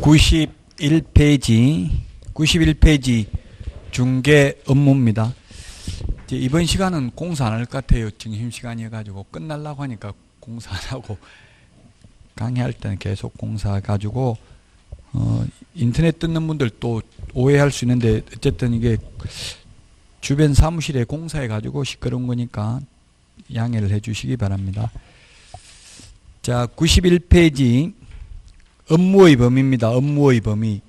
91페이지 중개 업무입니다. 이번 시간은 공사 안 할 것 같아요. 점심시간이어가지고 끝날라고 하니까 공사 안 하고 강의할 때는 계속 공사해가지고 인터넷 듣는 분들 또 오해할 수 있는데 어쨌든 이게 주변 사무실에 공사해가지고 시끄러운 거니까 양해를 해주시기 바랍니다. 자, 91페이지 업무의 범위입니다. 업무의 범위.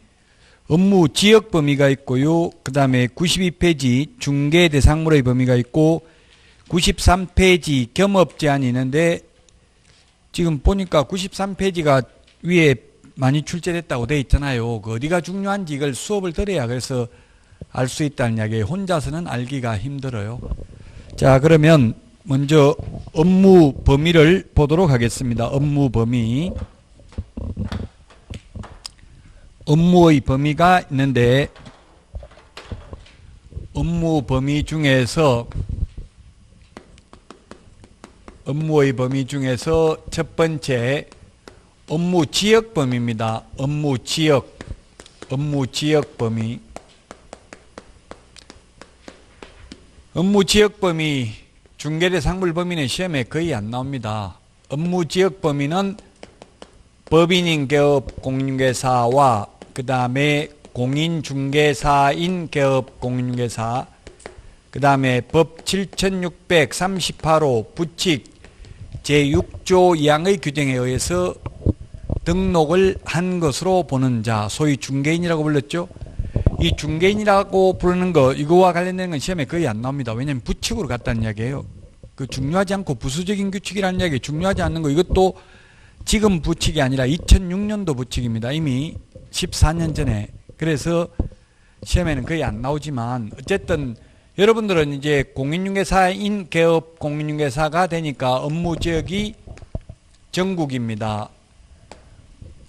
업무 지역 범위가 있고요. 그 다음에 92페이지 중개 대상물의 범위가 있고 93페이지 겸업 제한이 있는데 지금 보니까 93페이지가 위에 많이 출제됐다고 되어 있잖아요. 그 어디가 중요한지 이걸 수업을 들어야 그래서 알 수 있다는 이야기예요. 혼자서는 알기가 힘들어요. 자, 그러면 먼저 업무 범위를 보도록 하겠습니다. 업무 범위. 업무의 범위가 있는데 업무 범위 중에서 첫 번째 업무 지역 범위입니다. 업무 지역 범위. 업무 지역 범위 중개대상물 범위는 시험에 거의 안 나옵니다. 업무 지역 범위는 법인인 개업 공인중개사와 그 다음에 공인중개사인 개업 공인중개사, 그 다음에 법 7638호 부칙 제6조 2항의 규정에 의해서 등록을 한 것으로 보는 자, 소위 중개인이라고 불렀죠. 이 중개인이라고 부르는 거, 이거와 관련된 건 시험에 거의 안 나옵니다. 왜냐하면 부칙으로 갔다는 이야기예요. 그 중요하지 않고 부수적인 규칙이라는 이야기, 중요하지 않는 거, 이것도 지금 부칙이 아니라 2006년도 부칙입니다. 이미 14년 전에. 그래서 시험에는 거의 안 나오지만 어쨌든 여러분들은 이제 공인중개사인 개업 공인중개사가 되니까 업무 지역이 전국입니다.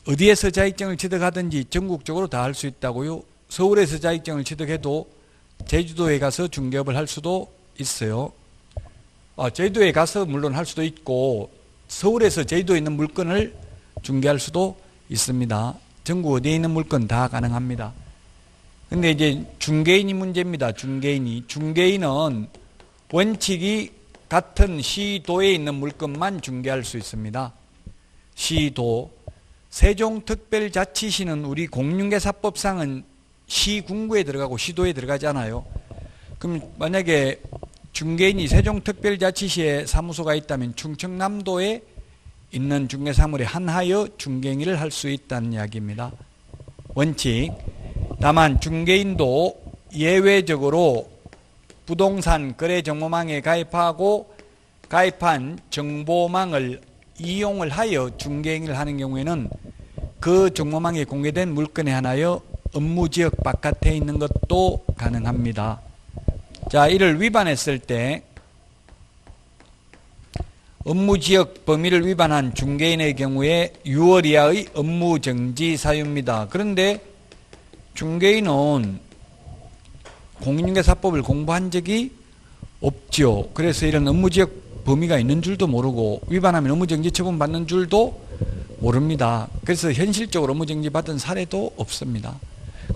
어디에서 자격증을 취득하든지 전국적으로 다 할 수 있다고요. 서울에서 자격증을 취득해도 제주도에 가서 중개업을 할 수도 있어요. 제주도에 가서 물론 할 수도 있고 서울에서 제주도에 있는 물건을 중개할 수도 있습니다. 전국 어디에 있는 물건 다 가능합니다. 근데 이제 중개인이 문제입니다. 중개인은 원칙이 같은 시도에 있는 물건만 중개할 수 있습니다. 시도. 세종특별자치시는 우리 공인중개사법상은 시군구에 들어가고 시도에 들어가지 않아요. 그럼 만약에 중개인이 세종특별자치시에 사무소가 있다면 충청남도에 있는 중개사물에 한하여 중개행위를 할 수 있다는 이야기입니다. 원칙. 다만 중개인도 예외적으로 부동산 거래정보망에 가입하고 가입한 정보망을 이용을 하여 중개행위를 하는 경우에는 그 정보망에 공개된 물건에 한하여 업무지역 바깥에 있는 것도 가능합니다. 자, 이를 위반했을 때 업무지역 범위를 위반한 중개인의 경우에 6월 이하의 업무정지 사유입니다. 그런데 중개인은 공인중개사법을 공부한 적이 없죠. 그래서 이런 업무지역 범위가 있는 줄도 모르고 위반하면 업무정지 처분 받는 줄도 모릅니다. 그래서 현실적으로 업무정지 받은 사례도 없습니다.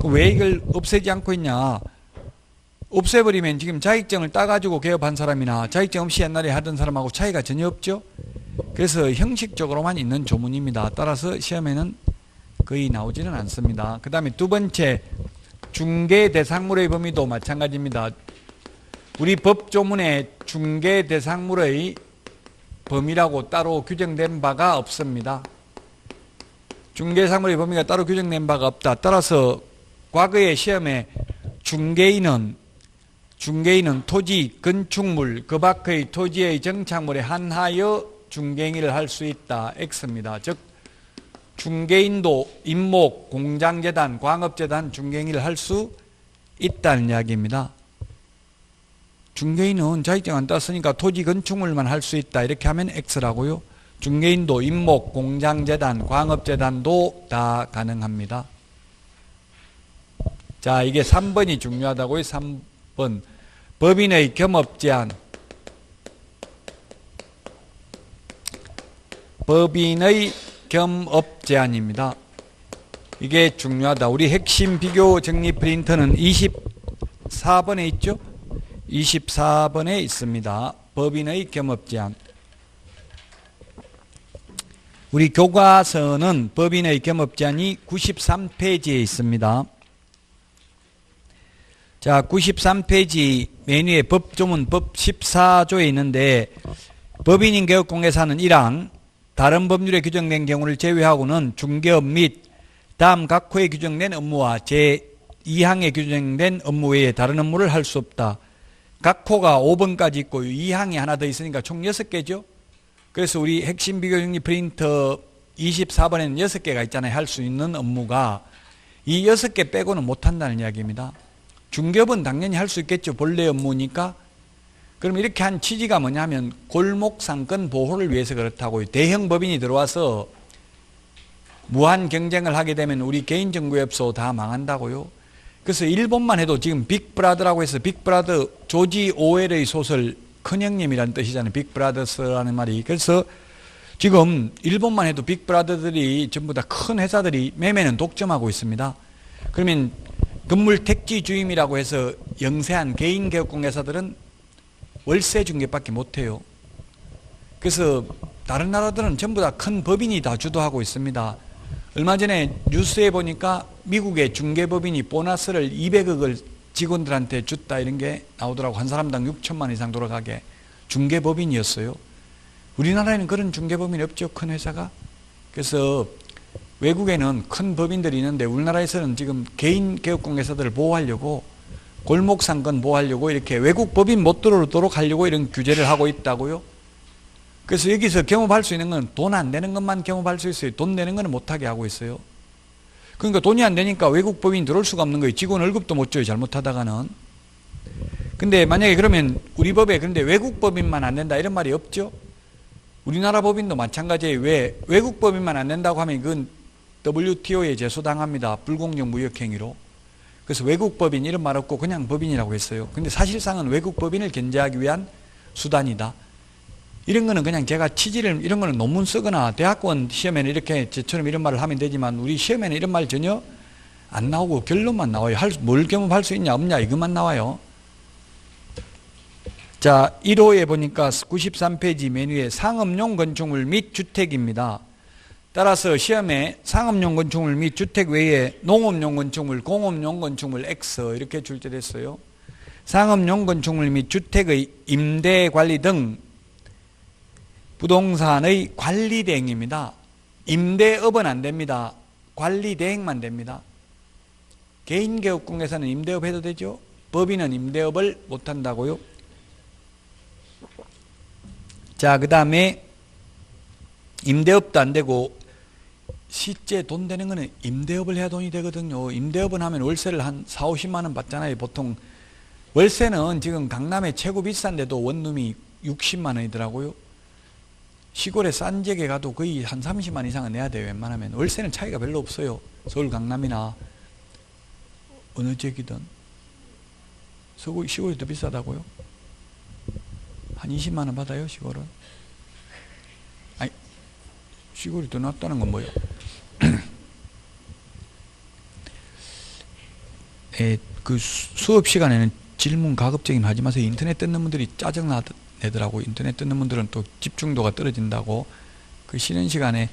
왜 이걸 없애지 않고 있냐? 없애버리면 지금 자격증을 따가지고 개업한 사람이나 자격증 없이 옛날에 하던 사람하고 차이가 전혀 없죠. 그래서 형식적으로만 있는 조문입니다. 따라서 시험에는 거의 나오지는 않습니다. 그 다음에 두 번째 중개대상물의 범위도 마찬가지입니다. 우리 법조문에 중개대상물의 범위라고 따로 규정된 바가 없습니다. 중개대상물의 범위가 따로 규정된 바가 없다. 따라서 과거의 시험에 중개인은 토지, 건축물, 그 밖의 토지의 정착물에 한하여 중개행위를 할 수 있다. X입니다. 즉 중개인도 임목, 공장재단, 광업재단 중개행위를 할 수 있다는 이야기입니다. 중개인은 자격증 안 땄으니까 토지, 건축물만 할 수 있다. 이렇게 하면 X라고요. 중개인도 임목, 공장재단, 광업재단도 다 가능합니다. 자, 이게 3번이 중요하다고요. 3번. 법인의 겸업제한. 법인의 겸업 제한입니다. 이게 중요하다. 우리 핵심 비교 정리 프린터는 24번에 있죠? 24번에 있습니다. 법인의 겸업제한. 우리 교과서는 법인의 겸업제한이 93페이지에 있습니다. 자, 93페이지 맨 위에 법조문 법 14조에 있는데 법인인 개업공개사는 1항 다른 법률에 규정된 경우를 제외하고는 중개업 및 다음 각 호에 규정된 업무와 제2항에 규정된 업무 외에 다른 업무를 할 수 없다. 각 호가 5번까지 있고 2항이 하나 더 있으니까 총 6개죠. 그래서 우리 핵심 비교 정리 프린터 24번에는 6개가 있잖아요. 할 수 있는 업무가 이 6개 빼고는 못한다는 이야기입니다. 중개업은 당연히 할 수 있겠죠. 본래 업무니까. 그럼 이렇게 한 취지가 뭐냐면 골목 상권 보호를 위해서 그렇다고요. 대형 법인이 들어와서 무한 경쟁을 하게 되면 우리 개인 정보업소 다 망한다고요. 그래서 일본만 해도 지금 빅브라더라고 해서 빅브라더 조지 오웰의 소설 큰형님이라는 뜻이잖아요. 빅브라더스라는 말이. 그래서 지금 일본만 해도 빅브라더들이 전부 다 큰 회사들이 매매는 독점하고 있습니다. 그러면 건물 택지 주임이라고 해서 영세한 개인 개업공개사들은 월세 중개밖에 못해요. 그래서 다른 나라들은 전부 다 큰 법인이 다 주도하고 있습니다. 얼마 전에 뉴스에 보니까 미국의 중개법인이 보너스를 200억을 직원들한테 줬다 이런 게 나오더라고. 한 사람당 6천만 원 이상 돌아가게. 중개법인이었어요. 우리나라에는 그런 중개법인이 없죠. 큰 회사가. 그래서 외국에는 큰 법인들이 있는데 우리나라에서는 지금 개인 개업공개사들을 보호하려고 골목상권 보호하려고 이렇게 외국 법인 못 들어오도록 하려고 이런 규제를 하고 있다고요. 그래서 여기서 겸업할 수 있는 건 돈 안 되는 것만 겸업할 수 있어요. 돈 되는 건 못하게 하고 있어요. 그러니까 돈이 안 되니까 외국 법인이 들어올 수가 없는 거예요. 직원 월급도 못 줘요. 잘못하다가는. 근데 만약에 그러면 우리 법에 그런데 외국 법인만 안 된다 이런 말이 없죠. 우리나라 법인도 마찬가지예요. 왜 외국 법인만 안 된다고 하면 그건 WTO에 제소당합니다. 불공정 무역행위로. 그래서 외국 법인 이런 말 없고 그냥 법인이라고 했어요. 근데 사실상은 외국 법인을 견제하기 위한 수단이다. 이런 거는 그냥 제가 취지를 이런 거는 논문 쓰거나 대학원 시험에는 이렇게 저처럼 이런 말을 하면 되지만 우리 시험에는 이런 말 전혀 안 나오고 결론만 나와요. 뭘 겸업할 수 있냐 없냐 이것만 나와요. 자, 1호에 보니까 93페이지 맨 위에 상업용 건축물 및 주택입니다. 따라서 시험에 상업용 건축물 및 주택 외에 농업용 건축물, 공업용 건축물 X 이렇게 출제됐어요. 상업용 건축물 및 주택의 임대 관리 등 부동산의 관리 대행입니다. 임대업은 안 됩니다. 관리 대행만 됩니다. 개인 개업공개사는 임대업 해도 되죠. 법인은 임대업을 못 한다고요. 자, 그 다음에 임대업도 안 되고 실제 돈 되는 거는 임대업을 해야 돈이 되거든요. 임대업은 하면 월세를 한 4, 50만 원 받잖아요. 보통 월세는 지금 강남에 최고 비싼데도 원룸이 60만 원이더라고요. 시골에 싼 지역에 가도 거의 한 30만 원 이상은 내야 돼요. 웬만하면. 월세는 차이가 별로 없어요. 서울 강남이나 어느 지역이든. 시골이 더 비싸다고요? 한 20만 원 받아요, 시골은? 아니, 시골이 더 낫다는 건 뭐예요? 그 수업 시간에는 질문 가급적이면 하지 마세요. 인터넷 듣는 분들이 짜증내더라고. 인터넷 듣는 분들은 또 집중도가 떨어진다고. 그 쉬는 시간에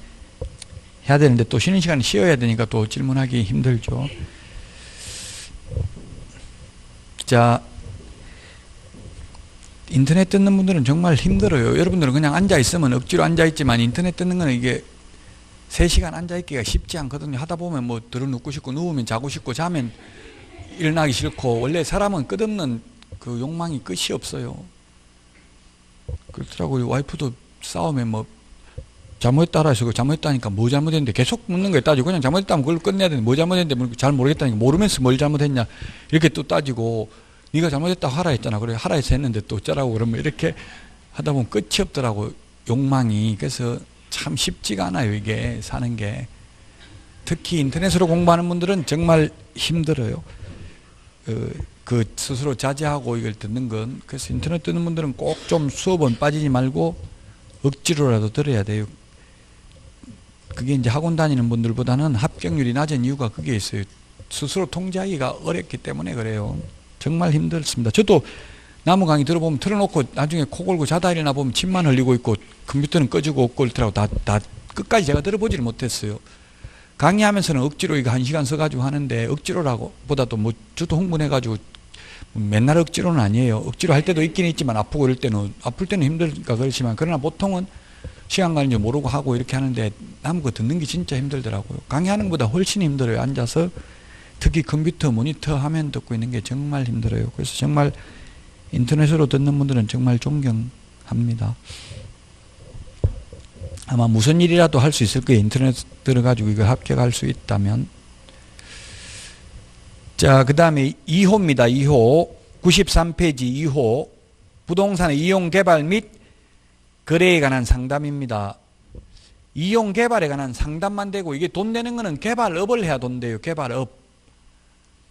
해야 되는데 또 쉬는 시간에 쉬어야 되니까 또 질문하기 힘들죠. 자, 인터넷 듣는 분들은 정말 힘들어요. 여러분들은 그냥 앉아있으면 억지로 앉아있지만 인터넷 듣는 거는 이게 3시간 앉아있기가 쉽지 않거든요. 하다 보면 뭐 들어 눕고 싶고 누우면 자고 싶고 자면 일어나기 싫고 원래 사람은 끝없는 그 욕망이 끝이 없어요. 그렇더라고요. 와이프도 싸우면 뭐 잘못했다 하시고 잘못했다니까 뭐 잘못했는데 계속 묻는 거에 따지고 그냥 잘못했다면 그걸 끝내야 되는데 뭐 잘못했는데 잘 모르겠다니까 모르면서 뭘 잘못했냐 이렇게 또 따지고 네가 잘못했다고 하라 했잖아. 그래 하라 해서 했는데 또 어쩌라고 그러면 이렇게 하다 보면 끝이 없더라고 욕망이. 그래서 참 쉽지가 않아요 이게 사는 게. 특히 인터넷으로 공부하는 분들은 정말 힘들어요. 그 스스로 자제하고 이걸 듣는 건. 그래서 인터넷 듣는 분들은 꼭 좀 수업은 빠지지 말고 억지로라도 들어야 돼요. 그게 이제 학원 다니는 분들보다는 합격률이 낮은 이유가 그게 있어요. 스스로 통제하기가 어렵기 때문에 그래요. 정말 힘들습니다. 저도 나무 강의 들어보면 틀어놓고 나중에 코 골고 자다 일어나 보면 침만 흘리고 있고 컴퓨터는 꺼지고 없고 그러더라고. 다 끝까지 제가 들어보지를 못했어요. 강의하면서는 억지로 이거 1시간 써가지고 하는데 억지로라고 보다도 뭐 저도 흥분해가지고 맨날 억지로는 아니에요. 억지로 할 때도 있긴 있지만 아프고 이럴 때는 아플 때는 힘들까 그렇지만 그러나 보통은 시간 가는 줄 모르고 하고 이렇게 하는데 남은 거 듣는 게 진짜 힘들더라고요. 강의하는 것보다 훨씬 힘들어요. 앉아서 특히 컴퓨터 모니터 화면 듣고 있는 게 정말 힘들어요. 그래서 정말 인터넷으로 듣는 분들은 정말 존경합니다. 아마 무슨 일이라도 할 수 있을 거예요. 인터넷 들어가지고 이거 합격할 수 있다면. 자, 그 다음에 2호입니다. 2호. 93페이지 2호. 부동산의 이용 개발 및 거래에 관한 상담입니다. 이용 개발에 관한 상담만 되고 이게 돈 내는 거는 개발업을 해야 돈 돼요. 개발업.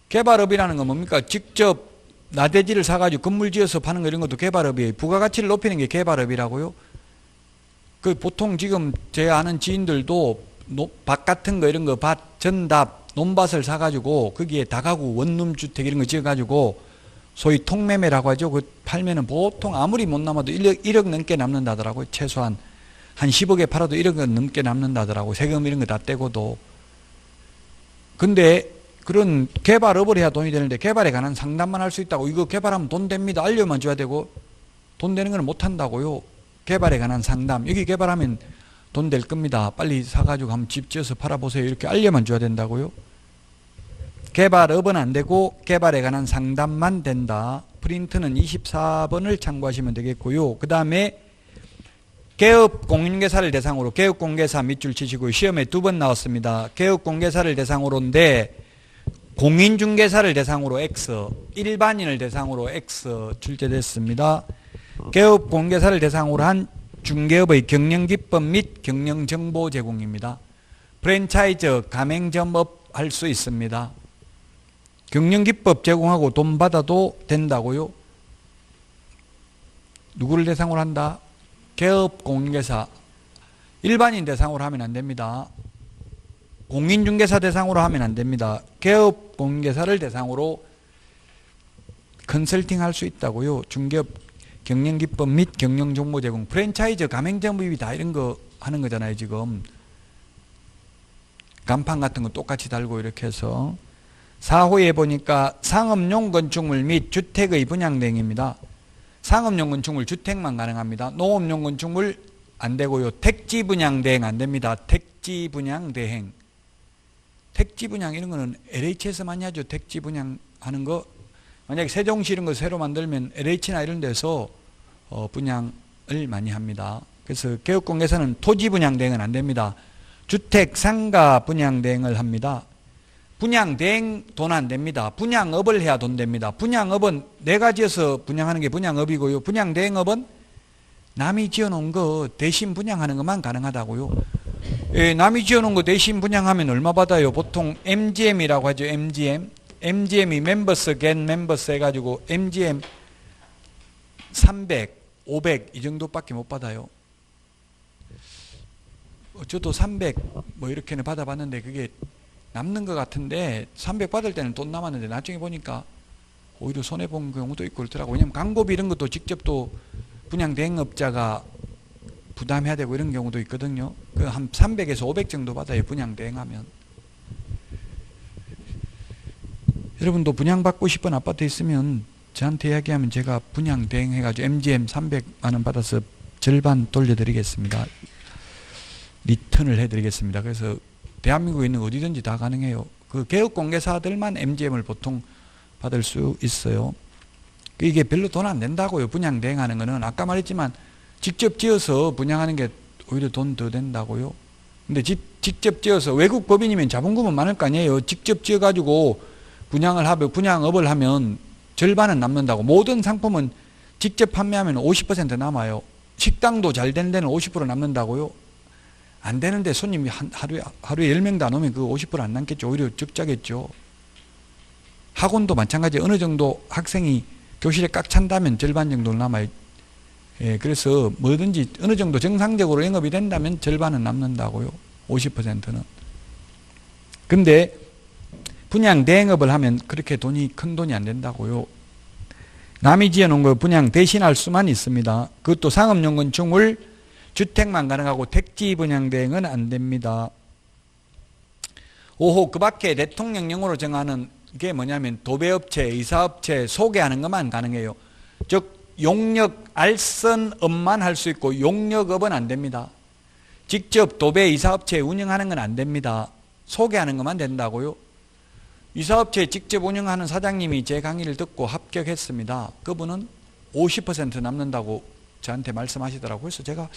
개발업이라는 건 뭡니까? 직접 나대지를 사가지고 건물 지어서 파는 거 이런 것도 개발업이에요. 부가가치를 높이는 게 개발업이라고요. 그 보통 지금 제 아는 지인들도 밭 같은 거 이런 거 밭, 전답, 논밭을 사가지고 거기에 다가구 원룸주택 이런 거 지어가지고 소위 통매매라고 하죠. 그 팔면은 보통 아무리 못 남아도 1억 넘게 남는다더라고요. 최소한 한 10억에 팔아도 1억 넘게 남는다더라고요. 세금 이런 거 다 떼고도. 근데 그런 개발업을 해야 돈이 되는데 개발에 관한 상담만 할 수 있다고 이거 개발하면 돈 됩니다. 알려만 줘야 되고 돈 되는 건 못 한다고요. 개발에 관한 상담 여기 개발하면 돈 될 겁니다. 빨리 사가지고 한번 집 지어서 팔아보세요. 이렇게 알려만 줘야 된다고요. 개발업은 안 되고 개발에 관한 상담만 된다. 프린트는 24번을 참고하시면 되겠고요. 그 다음에 개업 공인중개사를 대상으로 개업 공개사 밑줄 치시고 시험에 2번 나왔습니다. 개업 공개사를 대상으로인데 공인중개사를 대상으로 X, 일반인을 대상으로 X 출제됐습니다. 개업 공개사를 대상으로 한 중개업의 경영기법 및 경영정보 제공입니다. 프랜차이즈 가맹점업 할 수 있습니다. 경영기법 제공하고 돈 받아도 된다고요? 누구를 대상으로 한다? 개업 공인중개사. 일반인 대상으로 하면 안 됩니다. 공인중개사 대상으로 하면 안 됩니다. 개업 공인중개사를 대상으로 컨설팅 할 수 있다고요. 중개업 경영기법 및 경영정보 제공. 프랜차이즈 가맹점업이 다 이런 거 하는 거잖아요. 지금 간판 같은 거 똑같이 달고 이렇게 해서. 4호에 보니까 상업용 건축물 및 주택의 분양 대행입니다. 상업용 건축물 주택만 가능합니다. 농업용 건축물 안 되고요. 택지 분양 대행 안 됩니다. 택지 분양 대행. 택지 분양 이런 거는 LH에서 많이 하죠. 택지 분양 하는 거. 만약에 세종시 이런 거 새로 만들면 LH나 이런 데서 분양을 많이 합니다. 그래서 개업공개사는 토지 분양 대행은 안 됩니다. 주택 상가 분양 대행을 합니다. 분양 대행 돈 안 됩니다. 분양업을 해야 돈 됩니다. 분양업은 내가 지어서 분양하는 게 분양업이고요. 분양 대행업은 남이 지어놓은 거 대신 분양하는 것만 가능하다고요. 예, 남이 지어놓은 거 대신 분양하면 얼마 받아요? 보통 MGM이라고 하죠. MGM이 멤버스 겐 멤버스 해가지고 MGM 300, 500 이 정도밖에 못 받아요. 저도 300 뭐 이렇게는 받아봤는데 그게 남는 것 같은데 300 받을 때는 돈 남았는데 나중에 보니까 오히려 손해본 경우도 있고 그렇더라고요. 왜냐면 광고비 이런 것도 직접 또 분양 대행업자가 부담해야 되고 이런 경우도 있거든요. 그 한 300에서 500 정도 받아요. 분양 대행하면. 여러분도 분양받고 싶은 아파트 있으면 저한테 이야기하면 제가 분양 대행해가지고 MGM 300만원 받아서 절반 돌려드리겠습니다. 리턴을 해드리겠습니다. 그래서 대한민국에 있는 어디든지 다 가능해요. 그 개업공개사들만 MGM을 보통 받을 수 있어요. 이게 별로 돈 안 된다고요. 분양 대행하는 거는. 아까 말했지만 직접 지어서 분양하는 게 오히려 돈 더 된다고요. 근데 직접 지어서 외국 법인이면 자본금은 많을 거 아니에요. 직접 지어가지고 분양업을 하면 절반은 남는다고. 모든 상품은 직접 판매하면 50% 남아요. 식당도 잘 된 데는 50% 남는다고요. 안 되는데 손님이 하루에 10명도 안 오면 그 50% 안 남겠죠. 오히려 적자겠죠. 학원도 마찬가지. 어느 정도 학생이 교실에 꽉 찬다면 절반 정도 남아요. 예, 그래서 뭐든지 어느 정도 정상적으로 영업이 된다면 절반은 남는다고요. 50%는. 근데 분양 대행업을 하면 그렇게 큰 돈이 안 된다고요. 남이 지어놓은 거 분양 대신할 수만 있습니다. 그것도 상업용건축물 주택만 가능하고 택지 분양 대행은 안 됩니다. 5호 그 밖에 대통령령으로 정하는 게 뭐냐면 도배업체, 이사업체 소개하는 것만 가능해요. 즉 용역 알선업만 할 수 있고 용역업은 안 됩니다. 직접 도배 이사업체 운영하는 건 안 됩니다. 소개하는 것만 된다고요. 이사업체 직접 운영하는 사장님이 제 강의를 듣고 합격했습니다. 그분은 50% 남는다고 저한테 말씀하시더라고요. 그래서 제가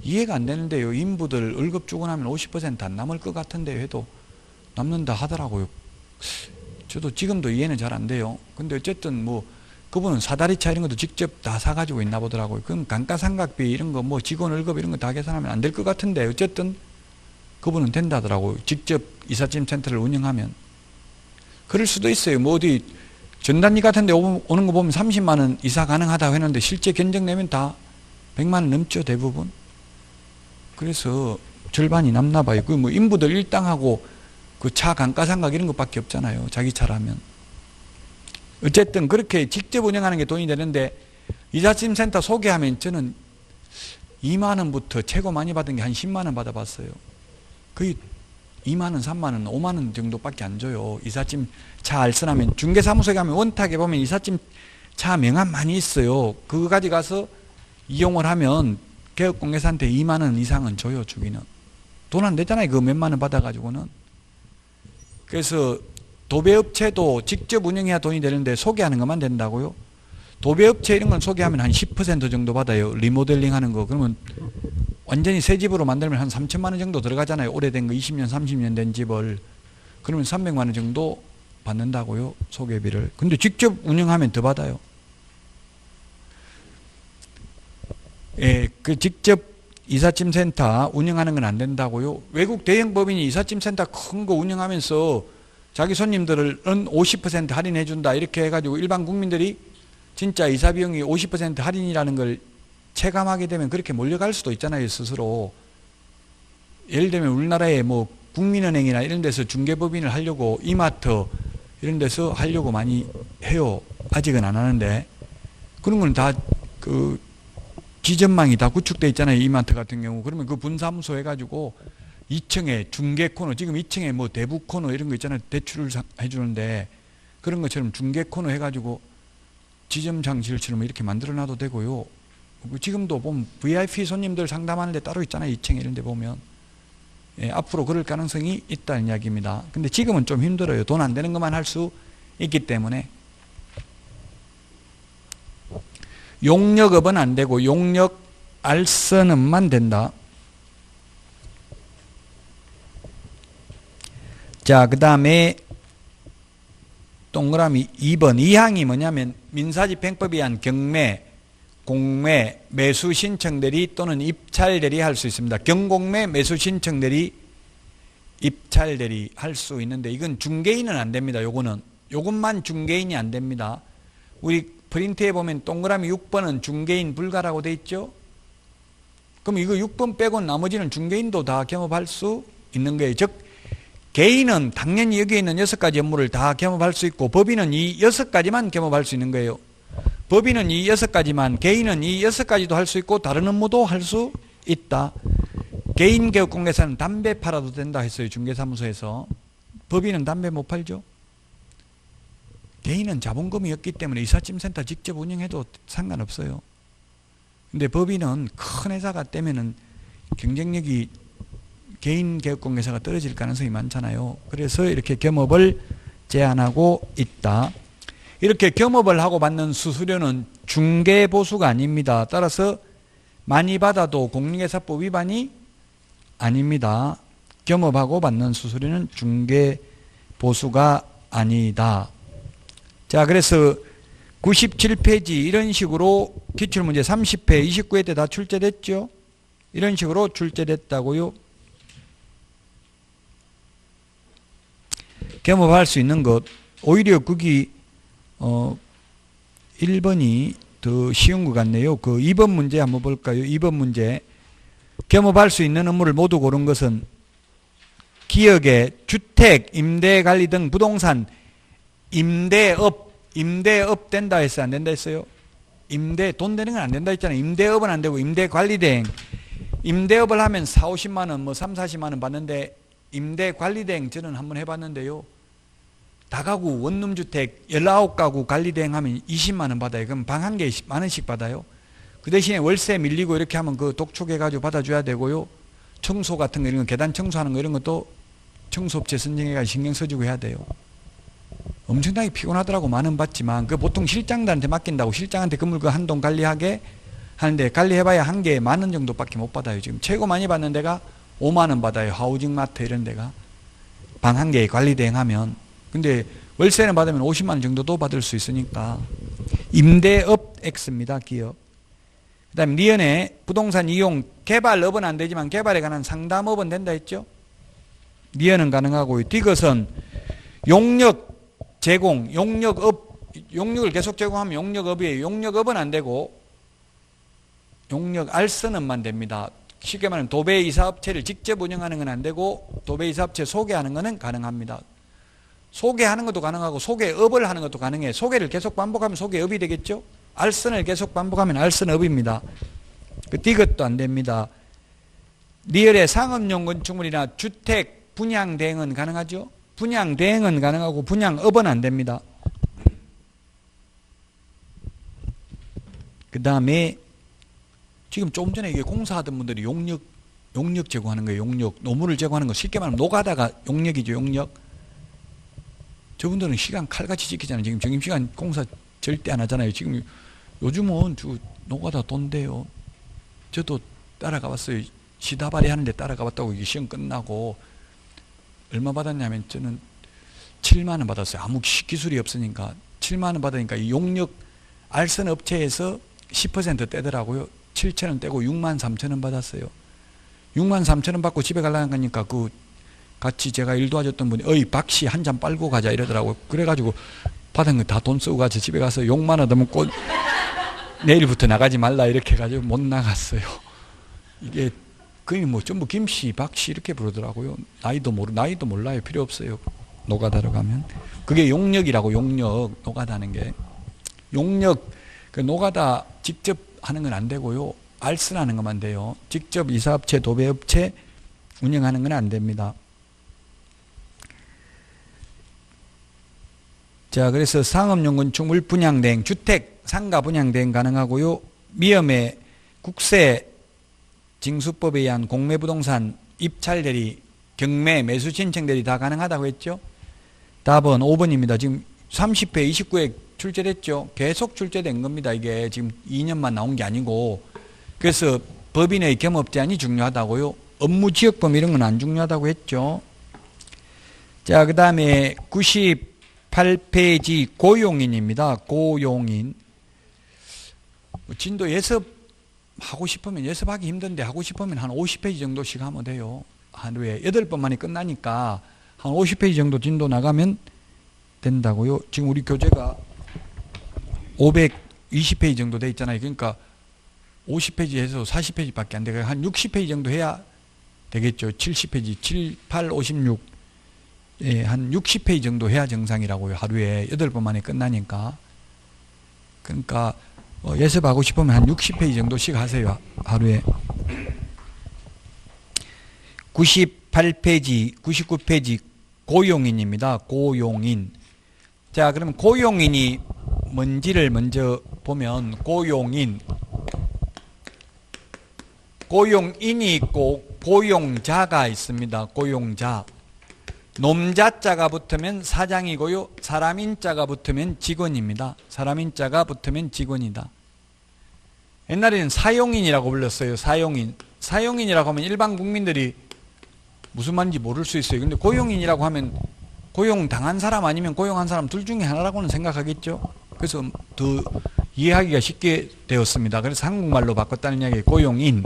이해가 안 되는데요. 인부들 월급 주고 나면 50% 안 남을 것 같은데 해도 남는다 하더라고요. 저도 지금도 이해는 잘 안 돼요. 근데 어쨌든 뭐 그분은 사다리차 이런 것도 직접 다 사가지고 있나 보더라고요. 그럼 감가상각비 이런 거 뭐 직원 월급 이런 거 다 계산하면 안 될 것 같은데 어쨌든 그분은 된다더라고요. 직접 이삿짐 센터를 운영하면. 그럴 수도 있어요. 뭐 어디 전단지 같은 데 오는 거 보면 30만 원 이사 가능하다고 했는데 실제 견적 내면 다 100만 원 넘죠, 대부분. 그래서 절반이 남나 봐요. 그 뭐 인부들 일당하고 그 차 감가상각 이런 것밖에 없잖아요. 자기 차라면. 어쨌든 그렇게 직접 운영하는 게 돈이 되는데 이삿짐 센터 소개하면 저는 2만 원부터 최고 많이 받은 게 한 10만 원 받아봤어요. 거의 2만 원, 3만 원, 5만 원 정도밖에 안 줘요. 이삿짐 차 알선하면 중개사무소에 가면 원탁에 보면 이삿짐 차 명함 많이 있어요. 그거 가져가서 이용을 하면 개업공개사한테 2만 원 이상은 줘요. 주기는. 돈 안 되잖아요. 그거 몇만 원 받아가지고는. 그래서 도배업체도 직접 운영해야 돈이 되는데 소개하는 것만 된다고요. 도배업체 이런 건 소개하면 한 10% 정도 받아요. 리모델링 하는 거. 그러면 완전히 새 집으로 만들면 한 3천만 원 정도 들어가잖아요. 오래된 거 20년, 30년 된 집을. 그러면 300만 원 정도 받는다고요. 소개비를. 근데 직접 운영하면 더 받아요. 예, 그 직접 이삿짐 센터 운영하는 건 안 된다고요. 외국 대형 법인이 이삿짐 센터 큰 거 운영하면서 자기 손님들은 50% 할인해 준다 이렇게 해가지고 일반 국민들이 진짜 이사 비용이 50% 할인이라는 걸 체감하게 되면 그렇게 몰려갈 수도 있잖아요, 스스로. 예를 들면 우리나라에 뭐 국민은행이나 이런 데서 중개법인을 하려고 이마트 이런 데서 하려고 많이 해요. 아직은 안 하는데. 그런 건 다 그 지점망이 다 구축돼 있잖아요, 이마트 같은 경우. 그러면 그 분사무소 해가지고 2층에 중개 코너, 지금 2층에 뭐 대부 코너 이런 거 있잖아요. 대출을 해주는데 그런 것처럼 중개 코너 해가지고 지점 장실처럼 이렇게 만들어 놔도 되고요. 지금도 보면 VIP 손님들 상담하는 데 따로 있잖아요. 2층에 이런 데 보면. 예, 앞으로 그럴 가능성이 있다는 이야기입니다. 근데 지금은 좀 힘들어요. 돈 안 되는 것만 할 수 있기 때문에. 용역업은 안 되고 용역 알선업만 된다. 자, 그 다음에 동그라미 2번. 이 항이 뭐냐면 민사집행법에 의한 경매, 공매, 매수 신청 대리 또는 입찰 대리 할 수 있습니다. 경공매, 매수 신청 대리, 입찰 대리 할 수 있는데 이건 중개인은 안 됩니다. 요것만 중개인이 안 됩니다. 우리 프린트에 보면 동그라미 6번은 중개인 불가라고 돼 있죠. 그럼 이거 6번 빼고 나머지는 중개인도 다 겸업할 수 있는 거예요. 즉 개인은 당연히 여기에 있는 6가지 업무를 다 겸업할 수 있고 법인은 이 6가지만 겸업할 수 있는 거예요. 법인은 이 6가지만, 개인은 이 6가지도 할 수 있고 다른 업무도 할 수 있다. 개인개업공개사는 담배 팔아도 된다 했어요. 중개사무소에서. 법인은 담배 못 팔죠. 개인은 자본금이 없기 때문에 이삿짐 센터 직접 운영해도 상관없어요. 근데 법인은 큰 회사가 되면은 경쟁력이 개인 개업공개사가 떨어질 가능성이 많잖아요. 그래서 이렇게 겸업을 제한하고 있다. 이렇게 겸업을 하고 받는 수수료는 중개보수가 아닙니다. 따라서 많이 받아도 공인중개사법 위반이 아닙니다. 겸업하고 받는 수수료는 중개보수가 아니다. 자, 그래서 97페이지 이런 식으로 기출문제 30회 29회 때 다 출제됐죠. 이런 식으로 출제됐다고요. 겸업할 수 있는 것, 오히려 거기 1번이 더 쉬운 것 같네요. 그 2번 문제 한번 볼까요? 2번 문제. 겸업할 수 있는 업무를 모두 고른 것은 기역에 주택, 임대관리 등 부동산, 임대업 된다 했어요? 안 된다 했어요? 돈 되는 건 안 된다 했잖아요. 임대업은 안 되고 임대관리대행. 임대업을 하면 4, 50만 원, 뭐 3, 40만 원 받는데 임대관리대행 저는 한번 해봤는데요. 다가구 원룸주택 19가구 관리대행 하면 20만 원 받아요. 그럼 방 한 개에 10만 원씩 받아요. 그 대신에 월세 밀리고 이렇게 하면 그 독촉해가지고 받아줘야 되고요. 청소 같은 거 이런 거 계단 청소하는 거 이런 것도 청소업체 선정해가지고 신경 써주고 해야 돼요. 엄청나게 피곤하더라고. 만 원 받지만 그 보통 실장들한테 맡긴다고 실장한테 건물 그 한 동 관리하게 하는데 관리해봐야 한 개에 10,000원 정도밖에 못 받아요. 지금 최고 많이 받는 데가 5만 원 받아요. 하우징마트 이런 데가 방 한 개에 관리대행하면. 근데 월세는 받으면 50만 원 정도도 받을 수 있으니까 임대업 X입니다. 기업. 그 다음에 니은에 부동산 이용 개발업은 안 되지만 개발에 관한 상담업은 된다 했죠. 니은은 가능하고요. 디귿은 용역 제공, 용역을 계속 제공하면 용역업이에요. 용역업은 안 되고 용역 알선업만 됩니다. 쉽게 말하면 도배이사업체를 직접 운영하는 건 안 되고 도배이사업체 소개하는 거는 가능합니다. 소개하는 것도 가능하고 소개업을 하는 것도 가능해요. 소개를 계속 반복하면 소개업이 되겠죠. 알선을 계속 반복하면 알선업입니다. 그 디귿도 안 됩니다. 리을의 상업용 건축물이나 주택 분양 대행은 가능하죠. 분양 대행은 가능하고 분양업은 안 됩니다. 그 다음에 지금 조금 전에 이게 공사하던 분들이 용역 제공하는 거예요. 용역 노무를 제공하는 거 쉽게 말하면 노가다가 용역이죠. 용역. 저분들은 시간 칼같이 지키잖아요. 지금 점심시간 공사 절대 안 하잖아요. 지금 요즘은 노가다 돈대요. 저도 따라가 봤어요. 시다발이 하는데 따라가 봤다고 이게 시험 끝나고 얼마 받았냐면 저는 7만 원 받았어요. 아무 기술이 없으니까 7만 원 받으니까 이 용역 알선 업체에서 10% 떼더라고요. 7천 원 떼고 6만 3천 원 받았어요. 6만 3천 원 받고 집에 가려고 하니까 그 같이 제가 일 도와줬던 분이 어이 박씨 한 잔 빨고 가자 이러더라고요. 그래가지고 받은 거 다 돈 쓰고 가서 집에 가서 욕만 얻으면 꼭 내일부터 나가지 말라 이렇게 해가지고 못 나갔어요. 이게 거의 뭐 전부 김씨 박씨 이렇게 부르더라고요. 나이도 몰라요. 필요 없어요. 노가다로 가면 그게 용역이라고. 용역 노가다는 게 용역 그 노가다 직접 하는 건 안 되고요. 알선하는 것만 돼요. 직접 이사업체 도배업체 운영하는 건 안 됩니다. 자, 그래서 상업용 건축물 분양대행, 주택 상가 분양대행 가능하고요. 미음의 국세 징수법에 의한 공매부동산 입찰 대리, 경매, 매수 신청 대리 다 가능하다고 했죠. 답은 5번입니다. 지금 30회 29회 출제됐죠. 계속 출제된 겁니다. 이게 지금 2년만 나온 게 아니고. 그래서 법인의 겸업 제한이 중요하다고요. 업무 지역범 이런 건 안 중요하다고 했죠. 자, 그 다음에 98페이지 고용인입니다. 고용인. 진도 예습하고 싶으면 예습하기 힘든데 하고 싶으면 한 50페이지 정도씩 하면 돼요. 하루에 8번 만에 끝나니까 한 50페이지 정도 진도 나가면 된다고요. 지금 우리 교재가 520페이지 정도 돼 있잖아요. 그러니까 50페이지에서 40페이지밖에 안 되고 한 60페이지 정도 해야 되겠죠. 70페이지, 7, 8, 56. 예, 한 60페이지 정도 해야 정상이라고요. 하루에 8번 만에 끝나니까. 그러니까 예습하고 싶으면 한 60페이지 정도씩 하세요. 하루에. 98페이지, 99페이지 고용인입니다. 고용인. 자, 그럼 고용인이 뭔지를 먼저 보면 고용인이 있고 고용자가 있습니다. 고용자. 놈자자가 붙으면 사장이고요. 사람인자가 붙으면 직원입니다. 사람인자가 붙으면 직원이다. 옛날에는 사용인이라고 불렀어요. 사용인이라고 하면 일반 국민들이 무슨 말인지 모를 수 있어요. 근데 고용인이라고 하면 고용당한 사람 아니면 고용한 사람 둘 중에 하나라고는 생각하겠죠. 그래서 더 이해하기가 쉽게 되었습니다. 그래서 한국말로 바꿨다는 이야기예요. 고용인.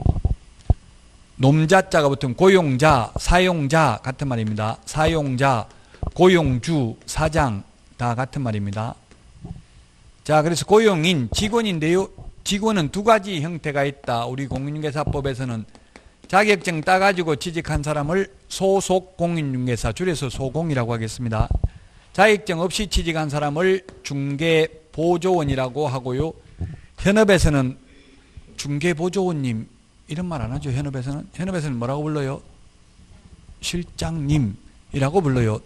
놈자자가 붙으면 고용자, 사용자 같은 말입니다. 사용자, 고용주, 사장 다 같은 말입니다. 자, 그래서 고용인, 직원인데요. 직원은 두 가지 형태가 있다. 우리 공인중개사법에서는 자격증 따가지고 취직한 사람을 소속공인중개사, 줄여서 소공이라고 하겠습니다. 자격증 없이 취직한 사람을 중개보조원이라고 하고요. 현업에서는 중개보조원님 이런 말 안 하죠. 현업에서는 뭐라고 불러요? 실장님이라고 불러요.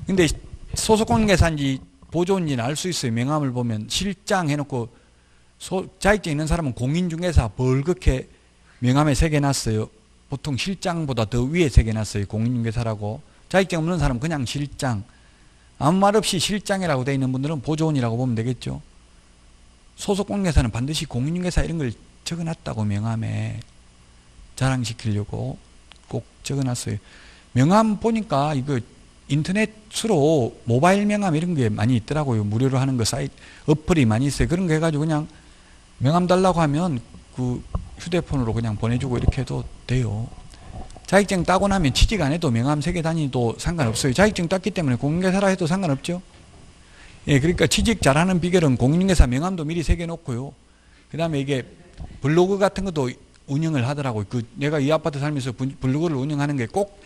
근데 소속공인중개사인지 보조원인지는 알 수 있어요. 명함을 보면 실장 해놓고 자격증 있는 사람은 공인중개사 벌겋게 명함에 새겨놨어요. 보통 실장보다 더 위에 새겨놨어요. 공인중개사라고. 자격증 없는 사람은 그냥 실장. 아무 말 없이 실장이라고 되어 있는 분들은 보조원이라고 보면 되겠죠. 소속공인중개사는 반드시 공인중개사 이런 걸 적어놨다고 명함에 자랑시키려고 꼭 적어놨어요. 명함 보니까 이거 인터넷으로 모바일 명함 이런 게 많이 있더라고요. 무료로 하는 거 사이트 어플이 많이 있어요. 그런 거 해가지고 그냥 명함 달라고 하면 그 휴대폰으로 그냥 보내주고 이렇게 해도 돼요. 자격증 따고 나면 취직 안 해도 명함 새겨 다니도 상관없어요. 자격증 땄기 때문에 공인중개사라 해도 상관없죠. 예, 그러니까 취직 잘하는 비결은 공인중개사 명함도 미리 새겨 놓고요. 그 다음에 이게 블로그 같은 것도 운영을 하더라고요. 내가 이 아파트 살면서 블로그를 운영하는 게 꼭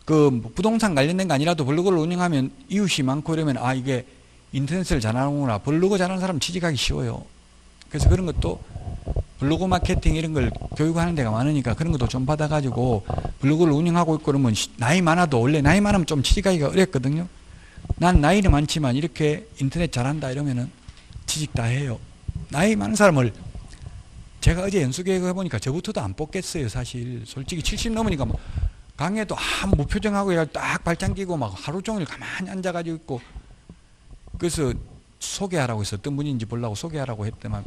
부동산 관련된 거 아니라도 블로그를 운영하면 이웃이 많고 이러면 이게 인터넷을 잘하는구나. 블로그 잘하는 사람 취직하기 쉬워요. 그래서 그런 것도 블로그 마케팅 이런 걸 교육하는 데가 많으니까 그런 것도 좀 받아가지고 블로그를 운영하고 있고 그러면 나이 많아도 원래 나이 많으면 좀 취직하기가 어렵거든요. 난 나이는 많지만 이렇게 인터넷 잘한다 이러면은 취직 다 해요. 나이 많은 사람을 제가 어제 연수교육을 해보니까 저부터도 안 뽑겠어요. 사실 솔직히 70 넘으니까 뭐 강의도 무표정하고 딱 발장 끼고 막 하루 종일 가만히 앉아가지고 있고 그래서 소개하라고 해서 어떤 분인지 보려고 소개하라고 했더만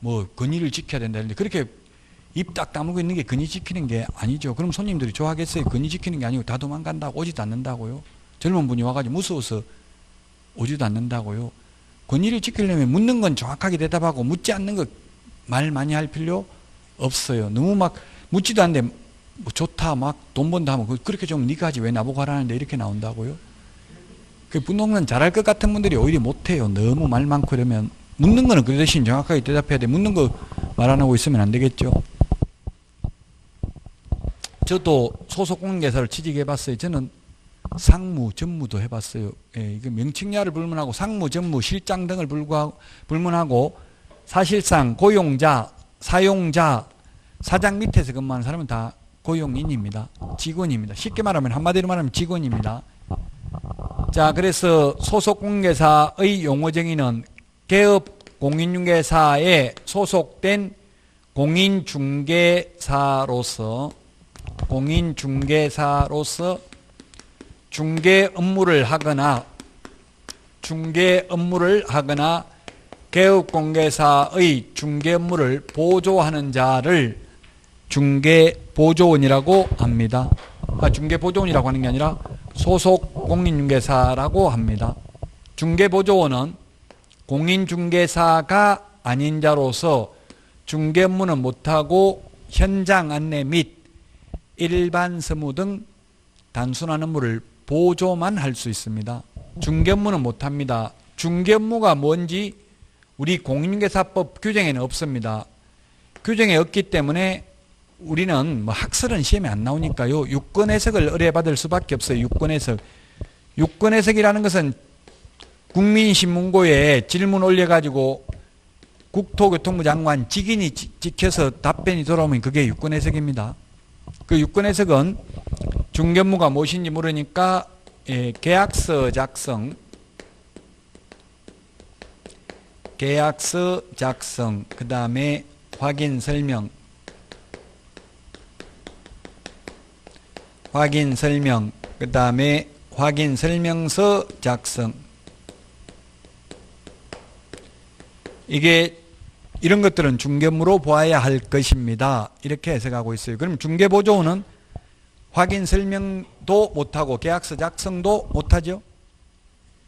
뭐 권위를 지켜야 된다 했는데 그렇게 입 딱 다물고 있는 게 권위 지키는 게 아니죠. 그럼 손님들이 좋아하겠어요? 권위 지키는 게 아니고 다 도망간다고 오지도 않는다고요. 젊은 분이 와가지고 무서워서 오지도 않는다고요. 권위를 지키려면 묻는 건 정확하게 대답하고 묻지 않는 거 말 많이 할 필요 없어요. 너무 막 묻지도 않는데 뭐 좋다 막 돈 번다 하면 그렇게 좀 네가 하지 왜 나보고 하라는데 이렇게 나온다고요. 그 분동은 잘할 것 같은 분들이 오히려 못해요. 너무 말 많고 이러면 묻는 거는 그 대신 정확하게 대답해야 돼. 묻는 거 말 안 하고 있으면 안 되겠죠. 저도 소속공인중개사를 취직해봤어요. 저는 상무, 전무도 해봤어요. 예, 이거 명칭야를 불문하고 상무, 전무, 실장 등을 불문하고 사실상 고용자, 사용자, 사장 밑에서 근무하는 사람은 다 고용인입니다. 직원입니다. 쉽게 말하면 한마디로 말하면 직원입니다. 자, 그래서 소속공인중개사의 용어 정의는 개업 공인중개사에 소속된 공인중개사로서 중개 업무를 하거나 개업공개사의 중개 업무를 보조하는 자를 중개보조원이라고 합니다. 중개보조원이라고 하는 게 아니라 소속공인중개사라고 합니다. 중개보조원은 공인중개사가 아닌 자로서 중개 업무는 못하고 현장 안내 및 일반 서무 등 단순한 업무를 보조만 할 수 있습니다. 중개 업무는 못합니다. 중개 업무가 뭔지 우리 공인중개사법 규정에는 없습니다. 규정에 없기 때문에 우리는 뭐 학설은 시험에 안 나오니까요. 유권 해석을 의뢰받을 수밖에 없어요. 유권 해석. 유권 해석이라는 것은 국민신문고에 질문 올려가지고 국토교통부 장관 직인이 지켜서 답변이 돌아오면 그게 유권 해석입니다. 그 유권 해석은 중개 업무가 무엇인지 물으니까 계약서 작성, 그 다음에 확인 설명, 그 다음에 확인 설명서 작성. 이게 이런 것들은 중개 업무로 보아야 할 것입니다. 이렇게 해석하고 있어요. 그럼 중개보조원은 확인 설명도 못하고 계약서 작성도 못하죠.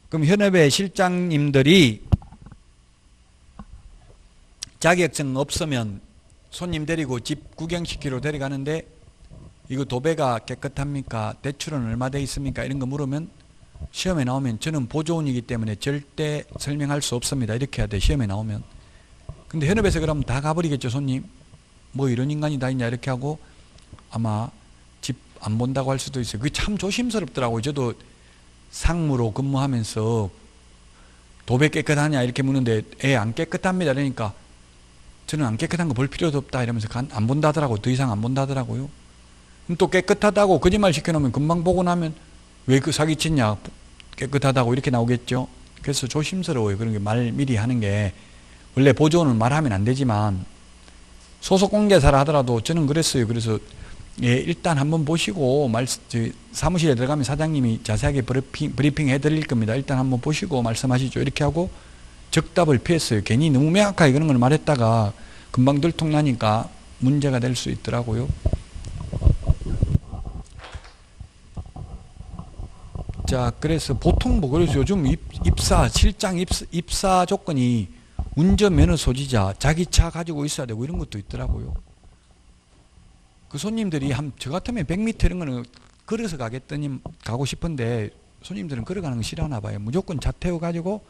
그럼 현업의 실장님들이 자격증 없으면 손님 데리고 집 구경시키러 데려가는데 이거 도배가 깨끗합니까? 대출은 얼마 돼 있습니까? 이런 거 물으면 시험에 나오면 저는 보조원이기 때문에 절대 설명할 수 없습니다. 이렇게 해야 돼. 시험에 나오면. 근데 현업에서 그러면 다 가버리겠죠. 손님. 뭐 이런 인간이 다 있냐 이렇게 하고 아마 집 안 본다고 할 수도 있어요. 그게 참 조심스럽더라고요. 저도 상무로 근무하면서 도배 깨끗하냐 이렇게 묻는데 안 깨끗합니다. 그러니까 저는 안 깨끗한 거 볼 필요도 없다 이러면서 안 본다 하더라고요. 더 이상 안 본다 하더라고요. 또 깨끗하다고 거짓말 시켜놓으면 금방 보고 나면 왜 그 사기쳤냐 깨끗하다고 이렇게 나오겠죠. 그래서 조심스러워요. 그런 게 말 미리 하는 게. 원래 보조원은 말하면 안 되지만 소속 공개사라 하더라도 저는 그랬어요. 그래서 일단 한번 보시고 사무실에 들어가면 사장님이 자세하게 브리핑 해드릴 겁니다. 일단 한번 보시고 말씀하시죠. 이렇게 하고 적답을 피했어요. 괜히 너무 명확하게 그런 걸 말했다가 금방 들통나니까 문제가 될 수 있더라고요. 자, 그래서 보통 그래서 요즘 실장 입사 조건이 운전면허 소지자, 자기 차 가지고 있어야 되고 이런 것도 있더라고요. 그 손님들이 저 같으면 100m 이런 거는 걸어서 가고 싶은데 손님들은 걸어가는 거 싫어하나 봐요. 무조건 차 태워 가지고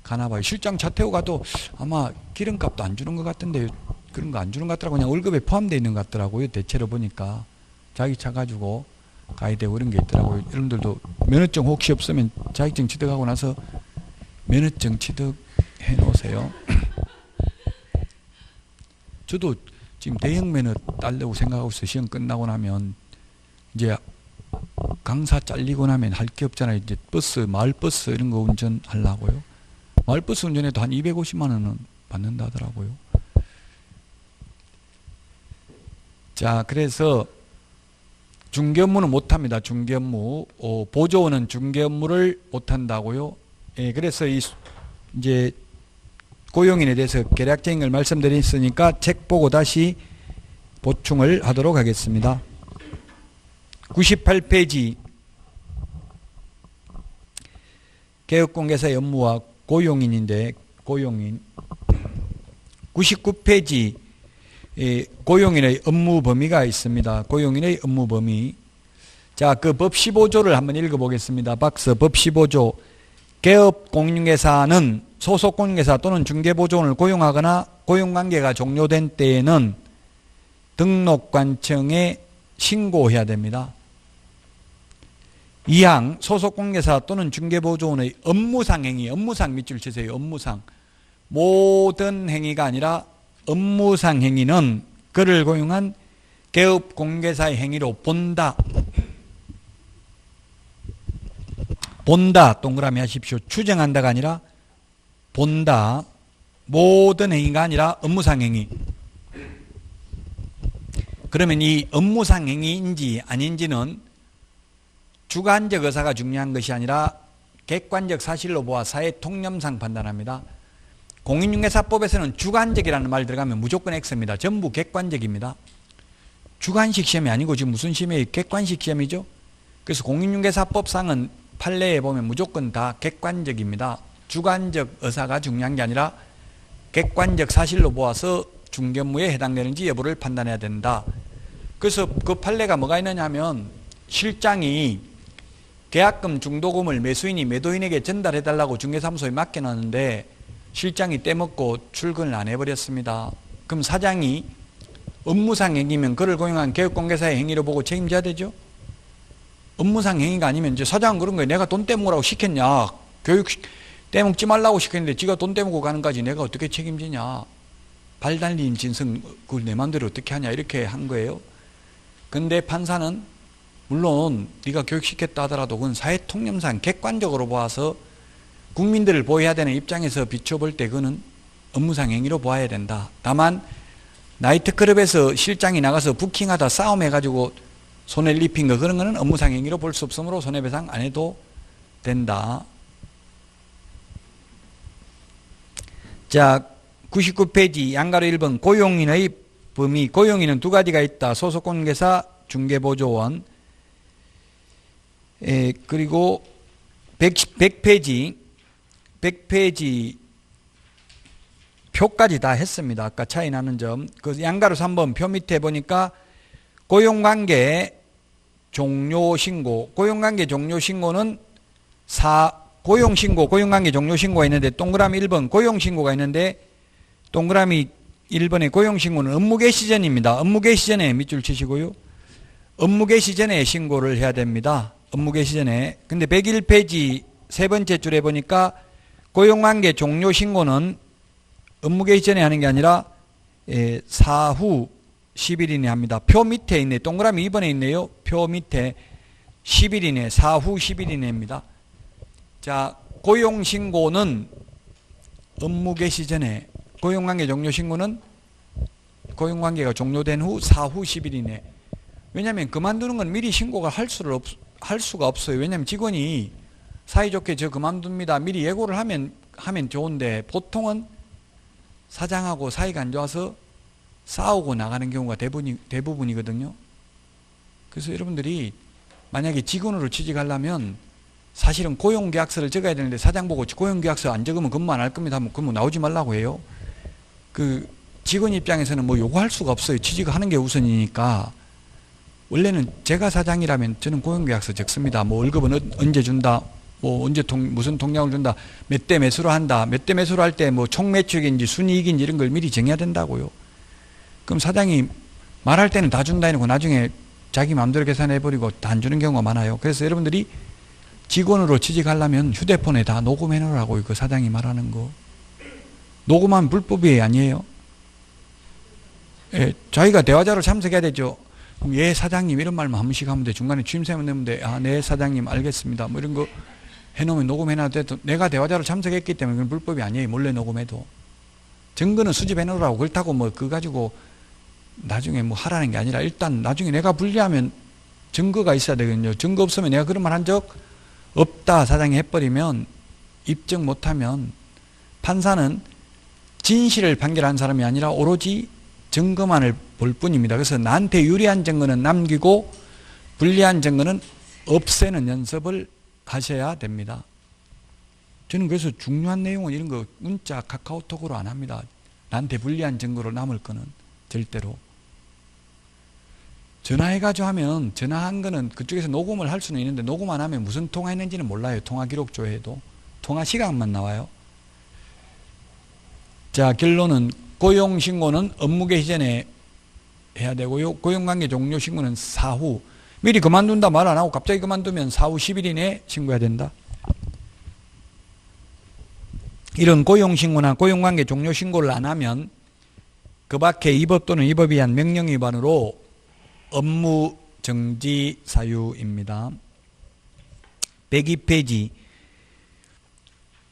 가나 봐요. 실장 차 태워 가도 아마 기름값도 안 주는 것 같은데 그런 거 안 주는 것 같더라고요. 그냥 월급에 포함되어 있는 것 같더라고요. 대체로 보니까 자기 차 가지고 가야 되고 이런 게 있더라고요. 여러분들도 면허증 혹시 없으면 자격증 취득하고 나서 면허증 취득해 놓으세요. 저도 지금 대형 면허 따려고 생각하고 있어요. 시험 끝나고 나면 이제 강사 잘리고 나면 할 게 없잖아요. 이제 마을버스 이런 거 운전하려고요. 마을버스 운전해도 한 250만 원은 받는다 하더라고요. 자, 그래서 중개업무는 못합니다. 중개업무. 보조원은 중개업무를 못한다고요. 예, 그래서 이제 고용인에 대해서 계략적인 걸 말씀드렸으니까 책 보고 다시 보충을 하도록 하겠습니다. 98페이지 개업공개사의 업무와 고용인인데 고용인 99페이지 고용인의 업무 범위가 있습니다. 고용인의 업무 범위. 자, 그 법 15조를 한번 읽어보겠습니다. 박스 법 15조. 개업공인중개사는 소속공인중개사 또는 중개보조원을 고용하거나 고용관계가 종료된 때에는 등록관청에 신고해야 됩니다. 2항 소속공인중개사 또는 중개보조원의 업무상 행위, 업무상 밑줄 치세요. 업무상. 모든 행위가 아니라 업무상 행위는 그를 고용한 개업공개사의 행위로 본다. 본다 동그라미 하십시오. 추정한다가 아니라 본다. 모든 행위가 아니라 업무상 행위. 그러면 이 업무상 행위인지 아닌지는 주관적 의사가 중요한 것이 아니라 객관적 사실로 보아 사회 통념상 판단합니다. 공인중개사법에서는 주관적이라는 말 들어가면 무조건 X입니다. 전부 객관적입니다. 주관식 시험이 아니고 지금 무슨 시험이에요? 객관식 시험이죠. 그래서 공인중개사법상은 판례에 보면 무조건 다 객관적입니다. 주관적 의사가 중요한 게 아니라 객관적 사실로 보아서 중개업무에 해당되는지 여부를 판단해야 된다. 그래서 그 판례가 뭐가 있느냐 하면 실장이 계약금 중도금을 매수인이 매도인에게 전달해달라고 중개사무소에 맡겨놨는데 실장이 떼먹고 출근을 안 해버렸습니다. 그럼 사장이 업무상 행위면 그를 고용한 개업공개사의 행위로 보고 책임져야 되죠. 업무상 행위가 아니면 이제 사장은 그런 거예요. 내가 돈 떼먹으라고 시켰냐. 교육 떼먹지 말라고 시켰는데 지가 돈 떼먹고 가는 까지 내가 어떻게 책임지냐. 발 달린 진성 그걸 내 마음대로 어떻게 하냐 이렇게 한 거예요. 근데 판사는 물론 네가 교육시켰다 하더라도 그건 사회통념상 객관적으로 보아서 국민들을 보호해야 되는 입장에서 비춰볼 때 그거는 업무상 행위로 보아야 된다. 다만 나이트클럽에서 실장이 나가서 부킹하다 싸움해가지고 손해를 입힌 거 그런 거는 업무상 행위로 볼 수 없으므로 손해배상 안 해도 된다. 자, 99페이지 양가로 1번 고용인의 범위. 고용인은 두 가지가 있다. 소속공개사, 중개보조원. 그리고 100페이지 표까지 다 했습니다. 아까 차이 나는 점. 그 양가로 3번 표 밑에 보니까 고용관계 종료신고. 고용관계 종료신고는 고용신고, 고용관계 종료신고가 있는데 동그라미 1번 고용신고가 있는데 동그라미 1번의 고용신고는 업무개시 전입니다. 업무개시 전에 밑줄 치시고요. 업무 개시 전에 신고를 해야 됩니다. 업무 개시 전에. 근데 101페이지 세 번째 줄에 보니까 고용관계 종료 신고는 업무 개시 전에 하는 게 아니라 사후 10일 이내 합니다. 표 밑에 있네. 동그라미 2번에 있네요. 표 밑에 10일 이내, 사후 10일 이내입니다. 자, 고용 신고는 업무 개시 전에, 고용관계 종료 신고는 고용관계가 종료된 후 사후 10일 이내. 왜냐하면 그만두는 건 미리 신고가 할 수가 없어요. 왜냐하면 직원이 사이좋게 저 그만둡니다. 미리 예고를 하면 좋은데 보통은 사장하고 사이가 안 좋아서 싸우고 나가는 경우가 대부분이거든요. 그래서 여러분들이 만약에 직원으로 취직하려면 사실은 고용계약서를 적어야 되는데 사장 보고 고용계약서 안 적으면 근무 안 할 겁니다 하면 근무 나오지 말라고 해요. 그 직원 입장에서는 뭐 요구할 수가 없어요. 취직하는 게 우선이니까. 원래는 제가 사장이라면 저는 고용계약서 적습니다. 뭐 월급은 언제 준다, 뭐 언제 무슨 통장을 준다, 몇 대 매수로 한다, 몇 대 매수로 할 때 뭐 총매출인지 순이익인지 이런 걸 미리 정해야 된다고요. 그럼 사장이 말할 때는 다 준다 해놓고 나중에 자기 마음대로 계산해버리고 다 안 주는 경우가 많아요. 그래서 여러분들이 직원으로 취직하려면 휴대폰에 다 녹음해 놓으라고, 그 사장이 말하는 거. 녹음하면 불법이 아니에요. 예, 자기가 대화자로 참석해야 되죠. 그럼 예 사장님 이런 말만 한 번씩 하면 돼. 중간에 취임새만 넣으면 돼. 아, 네 사장님 알겠습니다. 뭐 이런 거 해놓으면 녹음해놔도 돼. 내가 대화자로 참석했기 때문에 그건 불법이 아니에요. 몰래 녹음해도. 증거는 수집해 놓으라고. 그렇다고 뭐 그거 가지고 나중에 뭐 하라는 게 아니라 일단 나중에 내가 불리하면 증거가 있어야 되거든요. 증거 없으면 내가 그런 말 한 적 없다 사장이 해버리면, 입증 못하면 판사는 진실을 판결한 사람이 아니라 오로지 증거만을 볼 뿐입니다. 그래서 나한테 유리한 증거는 남기고 불리한 증거는 없애는 연습을 하셔야 됩니다. 저는 그래서 중요한 내용은 이런 거 문자 카카오톡으로 안 합니다. 나한테 불리한 증거로 남을 거는 절대로. 전화해가지고 하면 전화한 거는 그쪽에서 녹음을 할 수는 있는데 녹음 안 하면 무슨 통화했는지는 몰라요. 통화 기록조회도. 통화 시간만 나와요. 자, 결론은 고용신고는 업무 개시 전에 해야 되고요. 고용관계 종료 신고는 사후. 미리 그만둔다 말 안 하고 갑자기 그만두면 사후 10일 이내에 신고해야 된다. 이런 고용신고나 고용관계 종료 신고를 안 하면 그 밖에 이 법 또는 이 법에 의한 명령 위반으로 업무 정지 사유입니다. 102페이지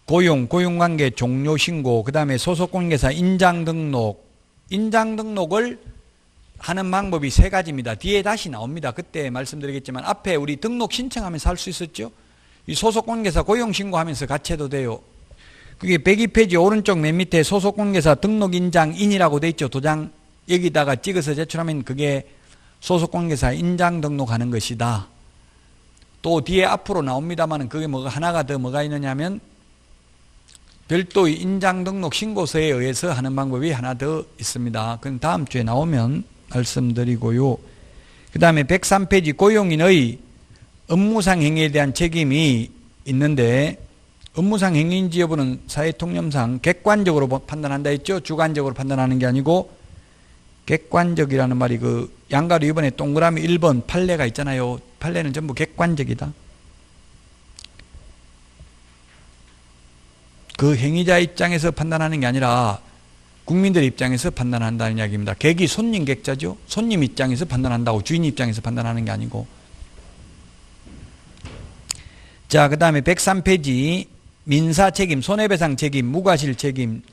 고용관계 종료 신고, 그 다음에 소속관계사 인장 등록을 하는 방법이 세 가지입니다. 뒤에 다시 나옵니다. 그때 말씀드리겠지만 앞에 우리 등록 신청하면서 할 수 있었죠. 이 소속관계사 고용신고하면서 같이 해도 돼요. 그게 102페이지 오른쪽 맨 밑에 소속관계사 등록인장인이라고 돼 있죠. 도장 여기다가 찍어서 제출하면 그게 소속관계사 인장 등록하는 것이다. 또 뒤에 앞으로 나옵니다만 그게 하나가 더 뭐가 있느냐면 별도의 인장 등록 신고서에 의해서 하는 방법이 하나 더 있습니다. 그건 다음 주에 나오면 말씀드리고요. 그 다음에 103페이지 고용인의 업무상 행위에 대한 책임이 있는데, 업무상 행위인지 여부는 사회통념상 객관적으로 판단한다 했죠. 주관적으로 판단하는 게 아니고 객관적이라는 말이 그 양가로 이번에 동그라미 1번 판례가 있잖아요. 판례는 전부 객관적이다. 그 행위자 입장에서 판단하는 게 아니라 국민들 입장에서 판단한다는 이야기입니다. 객이 손님 객자죠. 손님 입장에서 판단한다고 주인 입장에서 판단하는 게 아니고. 자, 그 다음에 103페이지 민사책임, 손해배상 책임, 무과실 책임,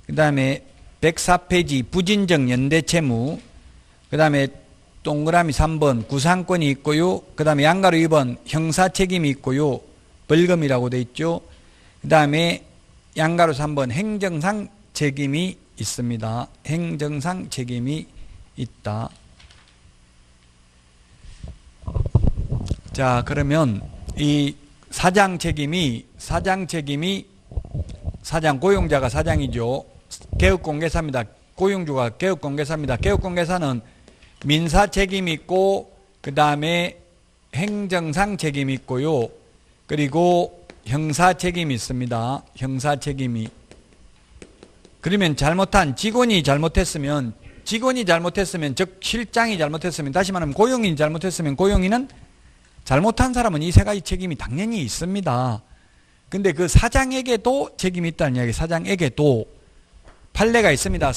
그 다음에 104페이지 부진정 연대채무, 그 다음에 동그라미 3번 구상권이 있고요. 그 다음에 양가로 2번 형사책임이 있고요. 벌금이라고 돼 있죠. 그 다음에 양가로 3번 행정상 책임이 있습니다. 행정상 책임이 있다. 자, 그러면 이 사장 고용자가 사장이죠. 개업공개사입니다. 고용주가 개업공개사입니다. 개업공개사는 민사 책임이 있고 그 다음에 행정상 책임이 있고요. 그리고 형사 책임이 있습니다. 형사 책임이. 그러면 직원이 잘못했으면 직원이 잘못했으면, 즉 실장이 잘못했으면, 다시 말하면 고용인이 잘못했으면 고용인은 잘못한 사람은 이 세 가지 책임이 당연히 있습니다. 근데 그 사장에게도 책임이 있다는 이야기. 사장에게도 판례가 있습니다.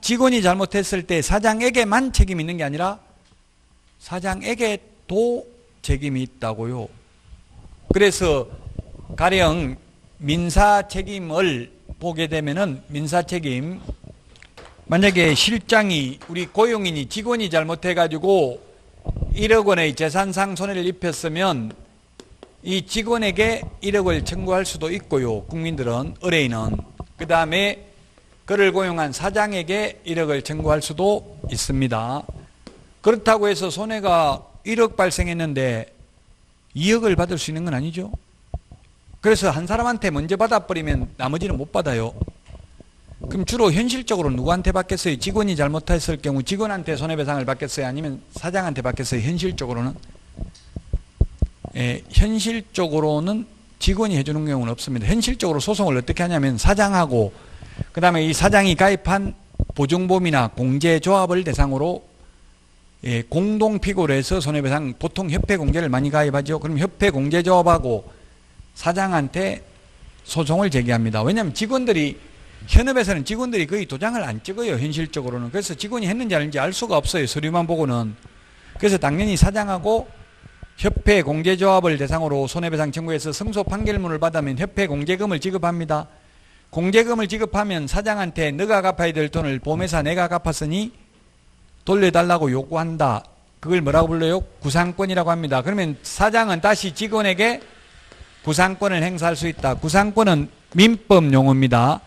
직원이 잘못했을 때 사장에게만 책임이 있는 게 아니라 사장에게도 책임이 있다고요. 그래서 가령 민사 책임을 보게 되면은 민사 책임, 만약에 실장이, 우리 고용인이, 직원이 잘못해가지고 1억 원의 재산상 손해를 입혔으면 이 직원에게 1억을 청구할 수도 있고요. 국민들은, 의뢰인은. 그 다음에 그를 고용한 사장에게 1억을 청구할 수도 있습니다. 그렇다고 해서 손해가 1억 발생했는데 2억을 받을 수 있는 건 아니죠. 그래서 한 사람한테 먼저 받아버리면 나머지는 못 받아요. 그럼 주로 현실적으로 누구한테 받겠어요? 직원이 잘못했을 경우 직원한테 손해배상을 받겠어요? 아니면 사장한테 받겠어요? 현실적으로는? 현실적으로는 직원이 해주는 경우는 없습니다. 현실적으로 소송을 어떻게 하냐면 사장하고 그 다음에 이 사장이 가입한 보증보험이나 공제조합을 대상으로 공동피고로 해서 손해배상, 보통 협회공제를 많이 가입하죠. 그럼 협회공제조합하고 사장한테 소송을 제기합니다. 왜냐하면 현업에서는 직원들이 거의 도장을 안 찍어요. 현실적으로는. 그래서 직원이 했는지 아닌지 알 수가 없어요. 서류만 보고는. 그래서 당연히 사장하고 협회공제조합을 대상으로 손해배상 청구해서 승소 판결문을 받으면 협회공제금을 지급합니다. 공제금을 지급하면 사장한테 너가 갚아야 될 돈을 보험회사 내가 갚았으니 돌려달라고 요구한다. 그걸 뭐라고 불러요? 구상권이라고 합니다. 그러면 사장은 다시 직원에게 구상권을 행사할 수 있다. 구상권은 민법 용어입니다.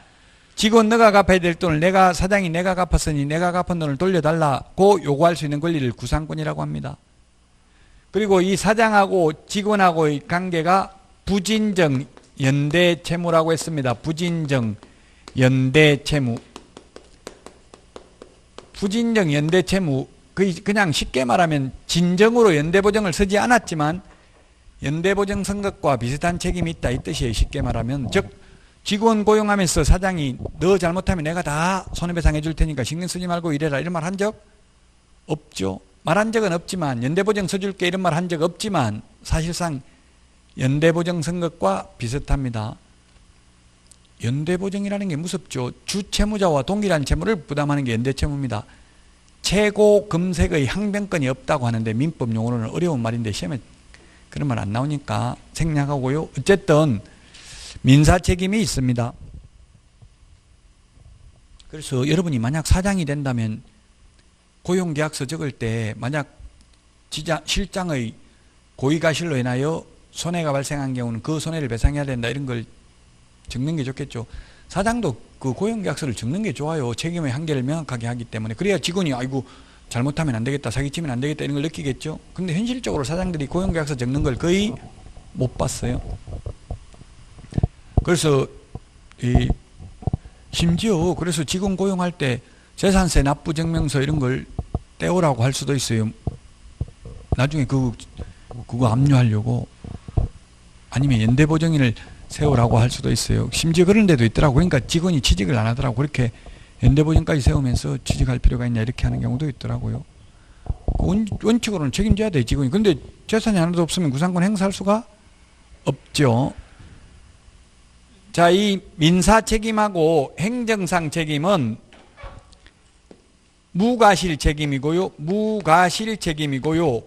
직원 너가 갚아야 될 돈을 사장이 내가 갚았으니 내가 갚은 돈을 돌려달라고 요구할 수 있는 권리를 구상권이라고 합니다. 그리고 이 사장하고 직원하고의 관계가 부진정 연대 채무라고 했습니다. 부진정 연대 채무. 부진정 연대 채무, 그냥 쉽게 말하면 진정으로 연대보증을 쓰지 않았지만 연대보증 선 것과 비슷한 책임이 있다, 이 뜻이에요. 쉽게 말하면. 즉 직원 고용하면서 사장이 너 잘못하면 내가 다 손해배상 해줄 테니까 신경 쓰지 말고 이래라, 이런 말 한 적 없죠. 말한 적은 없지만, 연대보증 써줄게 이런 말 한 적 없지만 사실상 연대보증 선 것과 비슷합니다. 연대보증이라는 게 무섭죠. 주채무자와 동일한 채무를 부담하는 게 연대채무입니다. 최고 금색의 항변권이 없다고 하는데 민법 용어로는 어려운 말인데 시험에 그런 말 안 나오니까 생략하고요. 어쨌든 민사책임이 있습니다. 그래서 여러분이 만약 사장이 된다면 고용계약서 적을 때 만약 실장의 고의가실로 인하여 손해가 발생한 경우는 그 손해를 배상해야 된다, 이런 걸 적는 게 좋겠죠. 사장도 그 고용계약서를 적는 게 좋아요. 책임의 한계를 명확하게 하기 때문에. 그래야 직원이 아이고 잘못하면 안 되겠다, 사기치면 안 되겠다, 이런 걸 느끼겠죠. 근데 현실적으로 사장들이 고용계약서 적는 걸 거의 못 봤어요. 그래서 심지어 그래서 직원 고용할 때 재산세 납부증명서 이런 걸 떼오라고 할 수도 있어요. 나중에 그거 압류하려고. 아니면 연대보증인을 세우라고 할 수도 있어요. 심지어 그런 데도 있더라고. 그러니까 직원이 취직을 안 하더라고. 그렇게 연대보증까지 세우면서 취직할 필요가 있냐, 이렇게 하는 경우도 있더라고요. 원칙으로는 책임져야 돼, 직원이. 근데 재산이 하나도 없으면 구상권 행사할 수가 없죠. 자, 이 민사 책임하고 행정상 책임은 무과실 책임이고요. 무과실 책임이고요.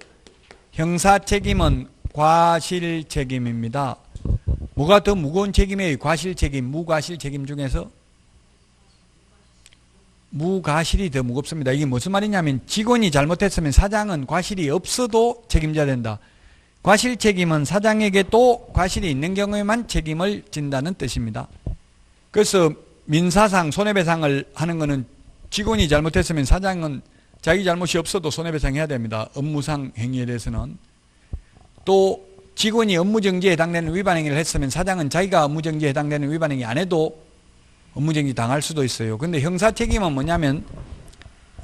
형사 책임은 과실 책임입니다. 뭐가 더 무거운 책임이에요? 과실 책임, 무과실 책임 중에서? 무과실이 더 무겁습니다. 이게 무슨 말이냐면 직원이 잘못했으면 사장은 과실이 없어도 책임져야 된다. 과실 책임은 사장에게도 과실이 있는 경우에만 책임을 진다는 뜻입니다. 그래서 민사상 손해배상을 하는 것은 직원이 잘못했으면 사장은 자기 잘못이 없어도 손해배상해야 됩니다. 업무상 행위에 대해서는. 또 직원이 업무정지에 해당되는 위반행위를 했으면 사장은 자기가 업무정지에 해당되는 위반행위 안 해도 업무정지 당할 수도 있어요. 근데 형사책임은 뭐냐면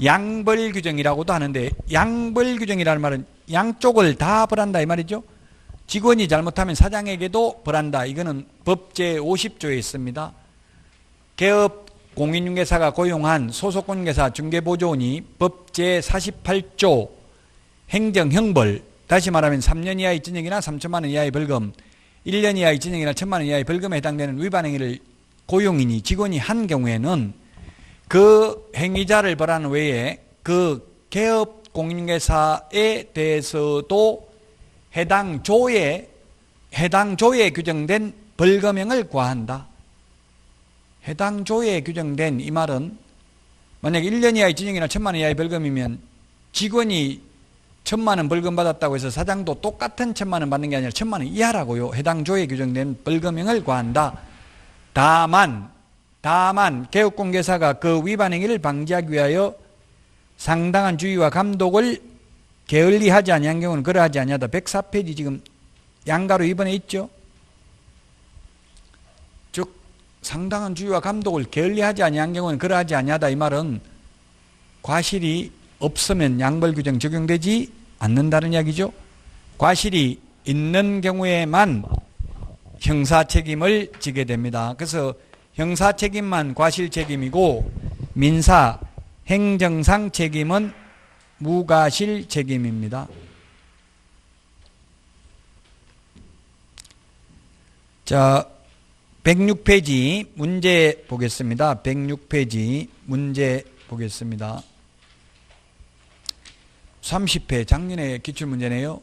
양벌규정이라고도 하는데, 양벌규정이라는 말은 양쪽을 다 벌한다 이 말이죠. 직원이 잘못하면 사장에게도 벌한다. 이거는 법 제50조에 있습니다. 개업 공인중개사가 고용한 소속공인중개사 중개보조원이 법 제48조 행정형벌, 다시 말하면 3년 이하의 징역이나 3천만 원 이하의 벌금, 1년 이하의 징역이나 1천만 원 이하의 벌금에 해당되는 위반 행위를 고용인이 직원이 한 경우에는 그 행위자를 벌하는 외에 그 개업 공인중개사에 대해서도 해당 조에 규정된 벌금형을 과한다. 해당 조에 규정된 이 말은 만약에 1년 이하의 징역이나 1천만 원 이하의 벌금이면 직원이 1천만 원 벌금 받았다고 해서 사장도 똑같은 1천만 원 받는 게 아니라 1천만 원 이하라고요. 해당 조에 규정된 벌금형을 과한다. 다만 개업공개사가 그 위반 행위를 방지하기 위하여 상당한 주의와 감독을 게을리하지 아니한 경우는 그러하지 아니하다. 104페이지 지금 양가로 이번에 있죠. 즉 상당한 주의와 감독을 게을리하지 아니한 경우는 그러하지 아니하다. 이 말은 과실이 없으면 양벌 규정 적용되지 않는다는 이야기죠. 과실이 있는 경우에만 형사 책임을 지게 됩니다. 그래서 형사 책임만 과실 책임이고 민사 행정상 책임은 무과실 책임입니다. 자, 106페이지 문제 보겠습니다. 106페이지 문제 보겠습니다. 30회 작년에 기출문제네요.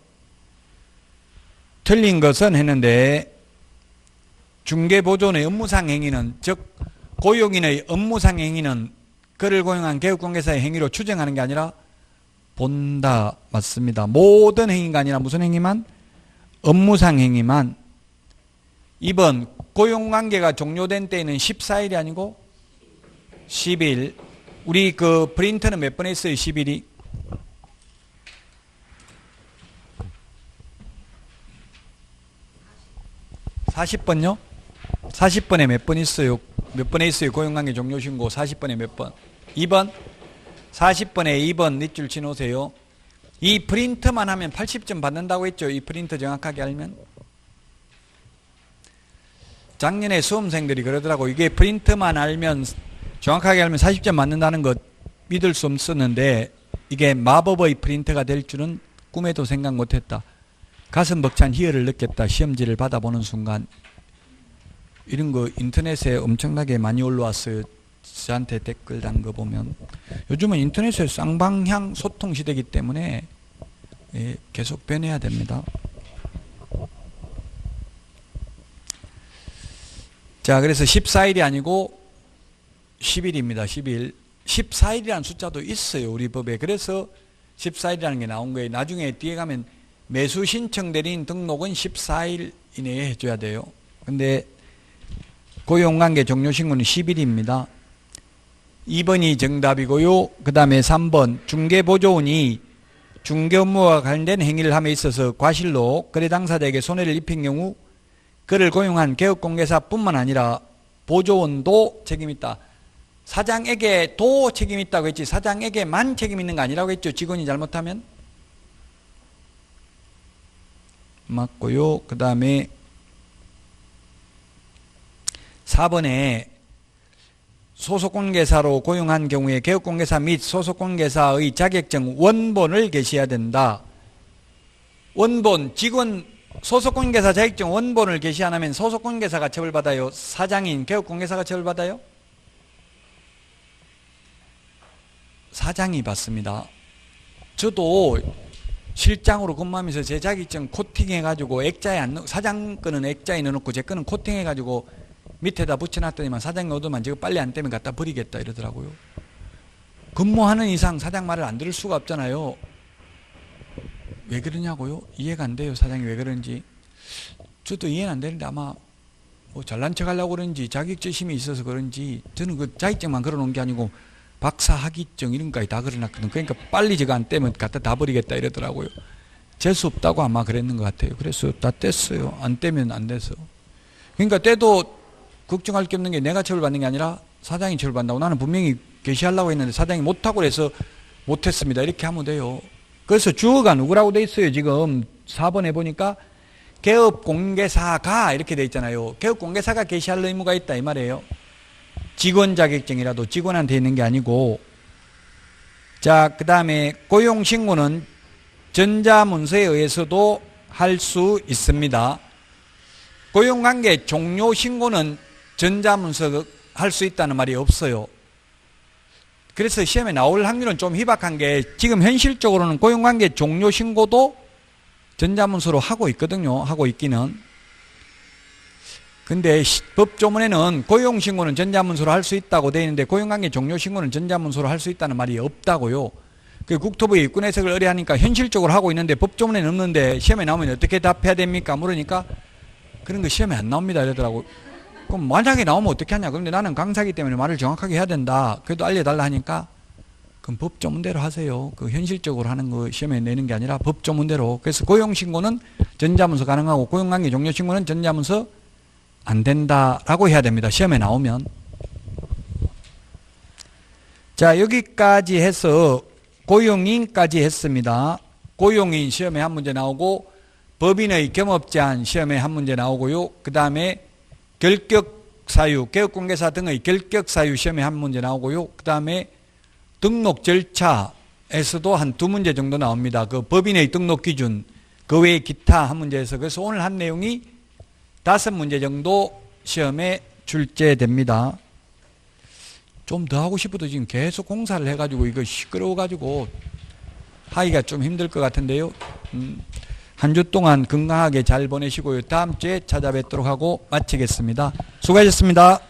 틀린 것은 했는데 중개보조원의 업무상 행위는, 즉 고용인의 업무상 행위는 그를 고용한 개업공개사의 행위로 추정하는 게 아니라 본다. 맞습니다. 모든 행위가 아니라 무슨 행위만? 업무상 행위만. 2번 고용관계가 종료된 때에는 14일이 아니고 10일. 우리 그 프린터는 몇 번 했어요? 10일이? 40번요? 40번에 몇 번 있어요? 몇 번에 있어요? 고용관계 종료신고 40번에 몇 번? 2번? 40번에 2번 밑줄 치놓으세요. 이 프린트만 하면 80점 받는다고 했죠? 이 프린트 정확하게 알면. 작년에 수험생들이 그러더라고. 이게 프린트만 알면, 정확하게 알면 40점 맞는다는 것 믿을 수 없었는데 이게 마법의 프린트가 될 줄은 꿈에도 생각 못했다. 가슴 벅찬 희열을 느꼈다. 시험지를 받아보는 순간. 이런 거 인터넷에 엄청나게 많이 올라왔어요. 저한테 댓글 단 거 보면. 요즘은 인터넷에 쌍방향 소통 시대이기 때문에 계속 변해야 됩니다. 자, 그래서 14일이 아니고 10일입니다. 10일. 14일이라는 숫자도 있어요. 우리 법에. 그래서 14일이라는 게 나온 거예요. 나중에 뒤에 가면 매수 신청 대리인 등록은 14일 이내에 해줘야 돼요. 근데 고용관계 종료신고는 10일입니다. 2번이 정답이고요. 그 다음에 3번 중개보조원이 중개업무와 관련된 행위를 함에 있어서 과실로 거래 당사자에게 손해를 입힌 경우 그를 고용한 개업공개사뿐만 아니라 보조원도 책임있다. 사장에게도 책임있다고 했지 사장에게만 책임있는 거 아니라고 했죠. 직원이 잘못하면. 맞고요. 그 다음에 4번에 소속공개사로 고용한 경우에 개업공개사 및 소속공개사의 자격증 원본을 게시해야 된다. 원본, 직원 소속공개사 자격증 원본을 게시 안 하면 소속공개사가 처벌받아요? 사장인 개업공개사가 처벌받아요? 사장이 받습니다. 저도 실장으로 근무하면서 제 자격증 코팅해가지고 액자에 안 넣고, 사장 거는 액자에 넣어놓고 제 거는 코팅해가지고 밑에다 붙여놨더니만 사장이 오더만 저거 빨리 안 떼면 갖다 버리겠다 이러더라고요. 근무하는 이상 사장 말을 안 들을 수가 없잖아요. 왜 그러냐고요? 이해가 안 돼요. 사장이 왜 그런지. 저도 이해는 안 되는데 아마 뭐 잘난 척 하려고 그런지 자격지심이 있어서 그런지 저는 그 자격증만 걸어놓은 게 아니고 박사 학위증 이런 거까지 다 걸어놨거든. 그러니까 빨리 저거 안 떼면 갖다 다 버리겠다 이러더라고요. 재수 없다고 아마 그랬는 것 같아요. 그래서 다 뗐어요. 안 떼면 안 돼서. 그러니까 떼도 걱정할 게 없는 게 내가 처벌받는 게 아니라 사장이 처벌받는다고. 나는 분명히 게시하려고 했는데 사장이 못하고 그래서 못했습니다. 이렇게 하면 돼요. 그래서 주어가 누구라고 돼 있어요. 지금 4번에 보니까 개업공개사가 이렇게 돼 있잖아요. 개업공개사가 게시할 의무가 있다 이 말이에요. 직원 자격증이라도 직원한테 있는 게 아니고. 자, 그 다음에 고용신고는 전자문서에 의해서도 할 수 있습니다. 고용관계 종료신고는 전자문서 할 수 있다는 말이 없어요. 그래서 시험에 나올 확률은 좀 희박한 게 지금 현실적으로는 고용관계 종료신고도 전자문서로 하고 있거든요. 하고 있기는. 근데 법조문에는 고용신고는 전자문서로 할 수 있다고 되어 있는데 고용관계 종료신고는 전자문서로 할 수 있다는 말이 없다고요. 그 국토부의 입군 해석을 의뢰하니까 현실적으로 하고 있는데 법조문에는 없는데 시험에 나오면 어떻게 답해야 됩니까? 물으니까 그런 거 시험에 안 나옵니다 이러더라고. 그럼 만약에 나오면 어떻게 하냐. 그런데 나는 강사기 때문에 말을 정확하게 해야 된다. 그래도 알려달라 하니까 그럼 법조문대로 하세요. 그 현실적으로 하는 거 시험에 내는 게 아니라 법조문대로. 그래서 고용신고는 전자문서 가능하고 고용관계 종료신고는 전자문서 안 된다라고 해야 됩니다. 시험에 나오면. 자, 여기까지 해서 고용인까지 했습니다. 고용인 시험에 한 문제 나오고 법인의 겸업제한 시험에 한 문제 나오고요. 그 다음에 결격사유, 개업공개사 등의 결격사유 시험에 한 문제 나오고요. 그 다음에 등록 절차에서도 한 두 문제 정도 나옵니다. 그 법인의 등록 기준, 그 외에 기타 한 문제에서. 그래서 오늘 한 내용이 5문제 정도 시험에 출제됩니다. 좀 더 하고 싶어도 지금 계속 공사를 해가지고 이거 시끄러워가지고 하기가 좀 힘들 것 같은데요. 한 주 동안 건강하게 잘 보내시고요. 다음 주에 찾아뵙도록 하고 마치겠습니다. 수고하셨습니다.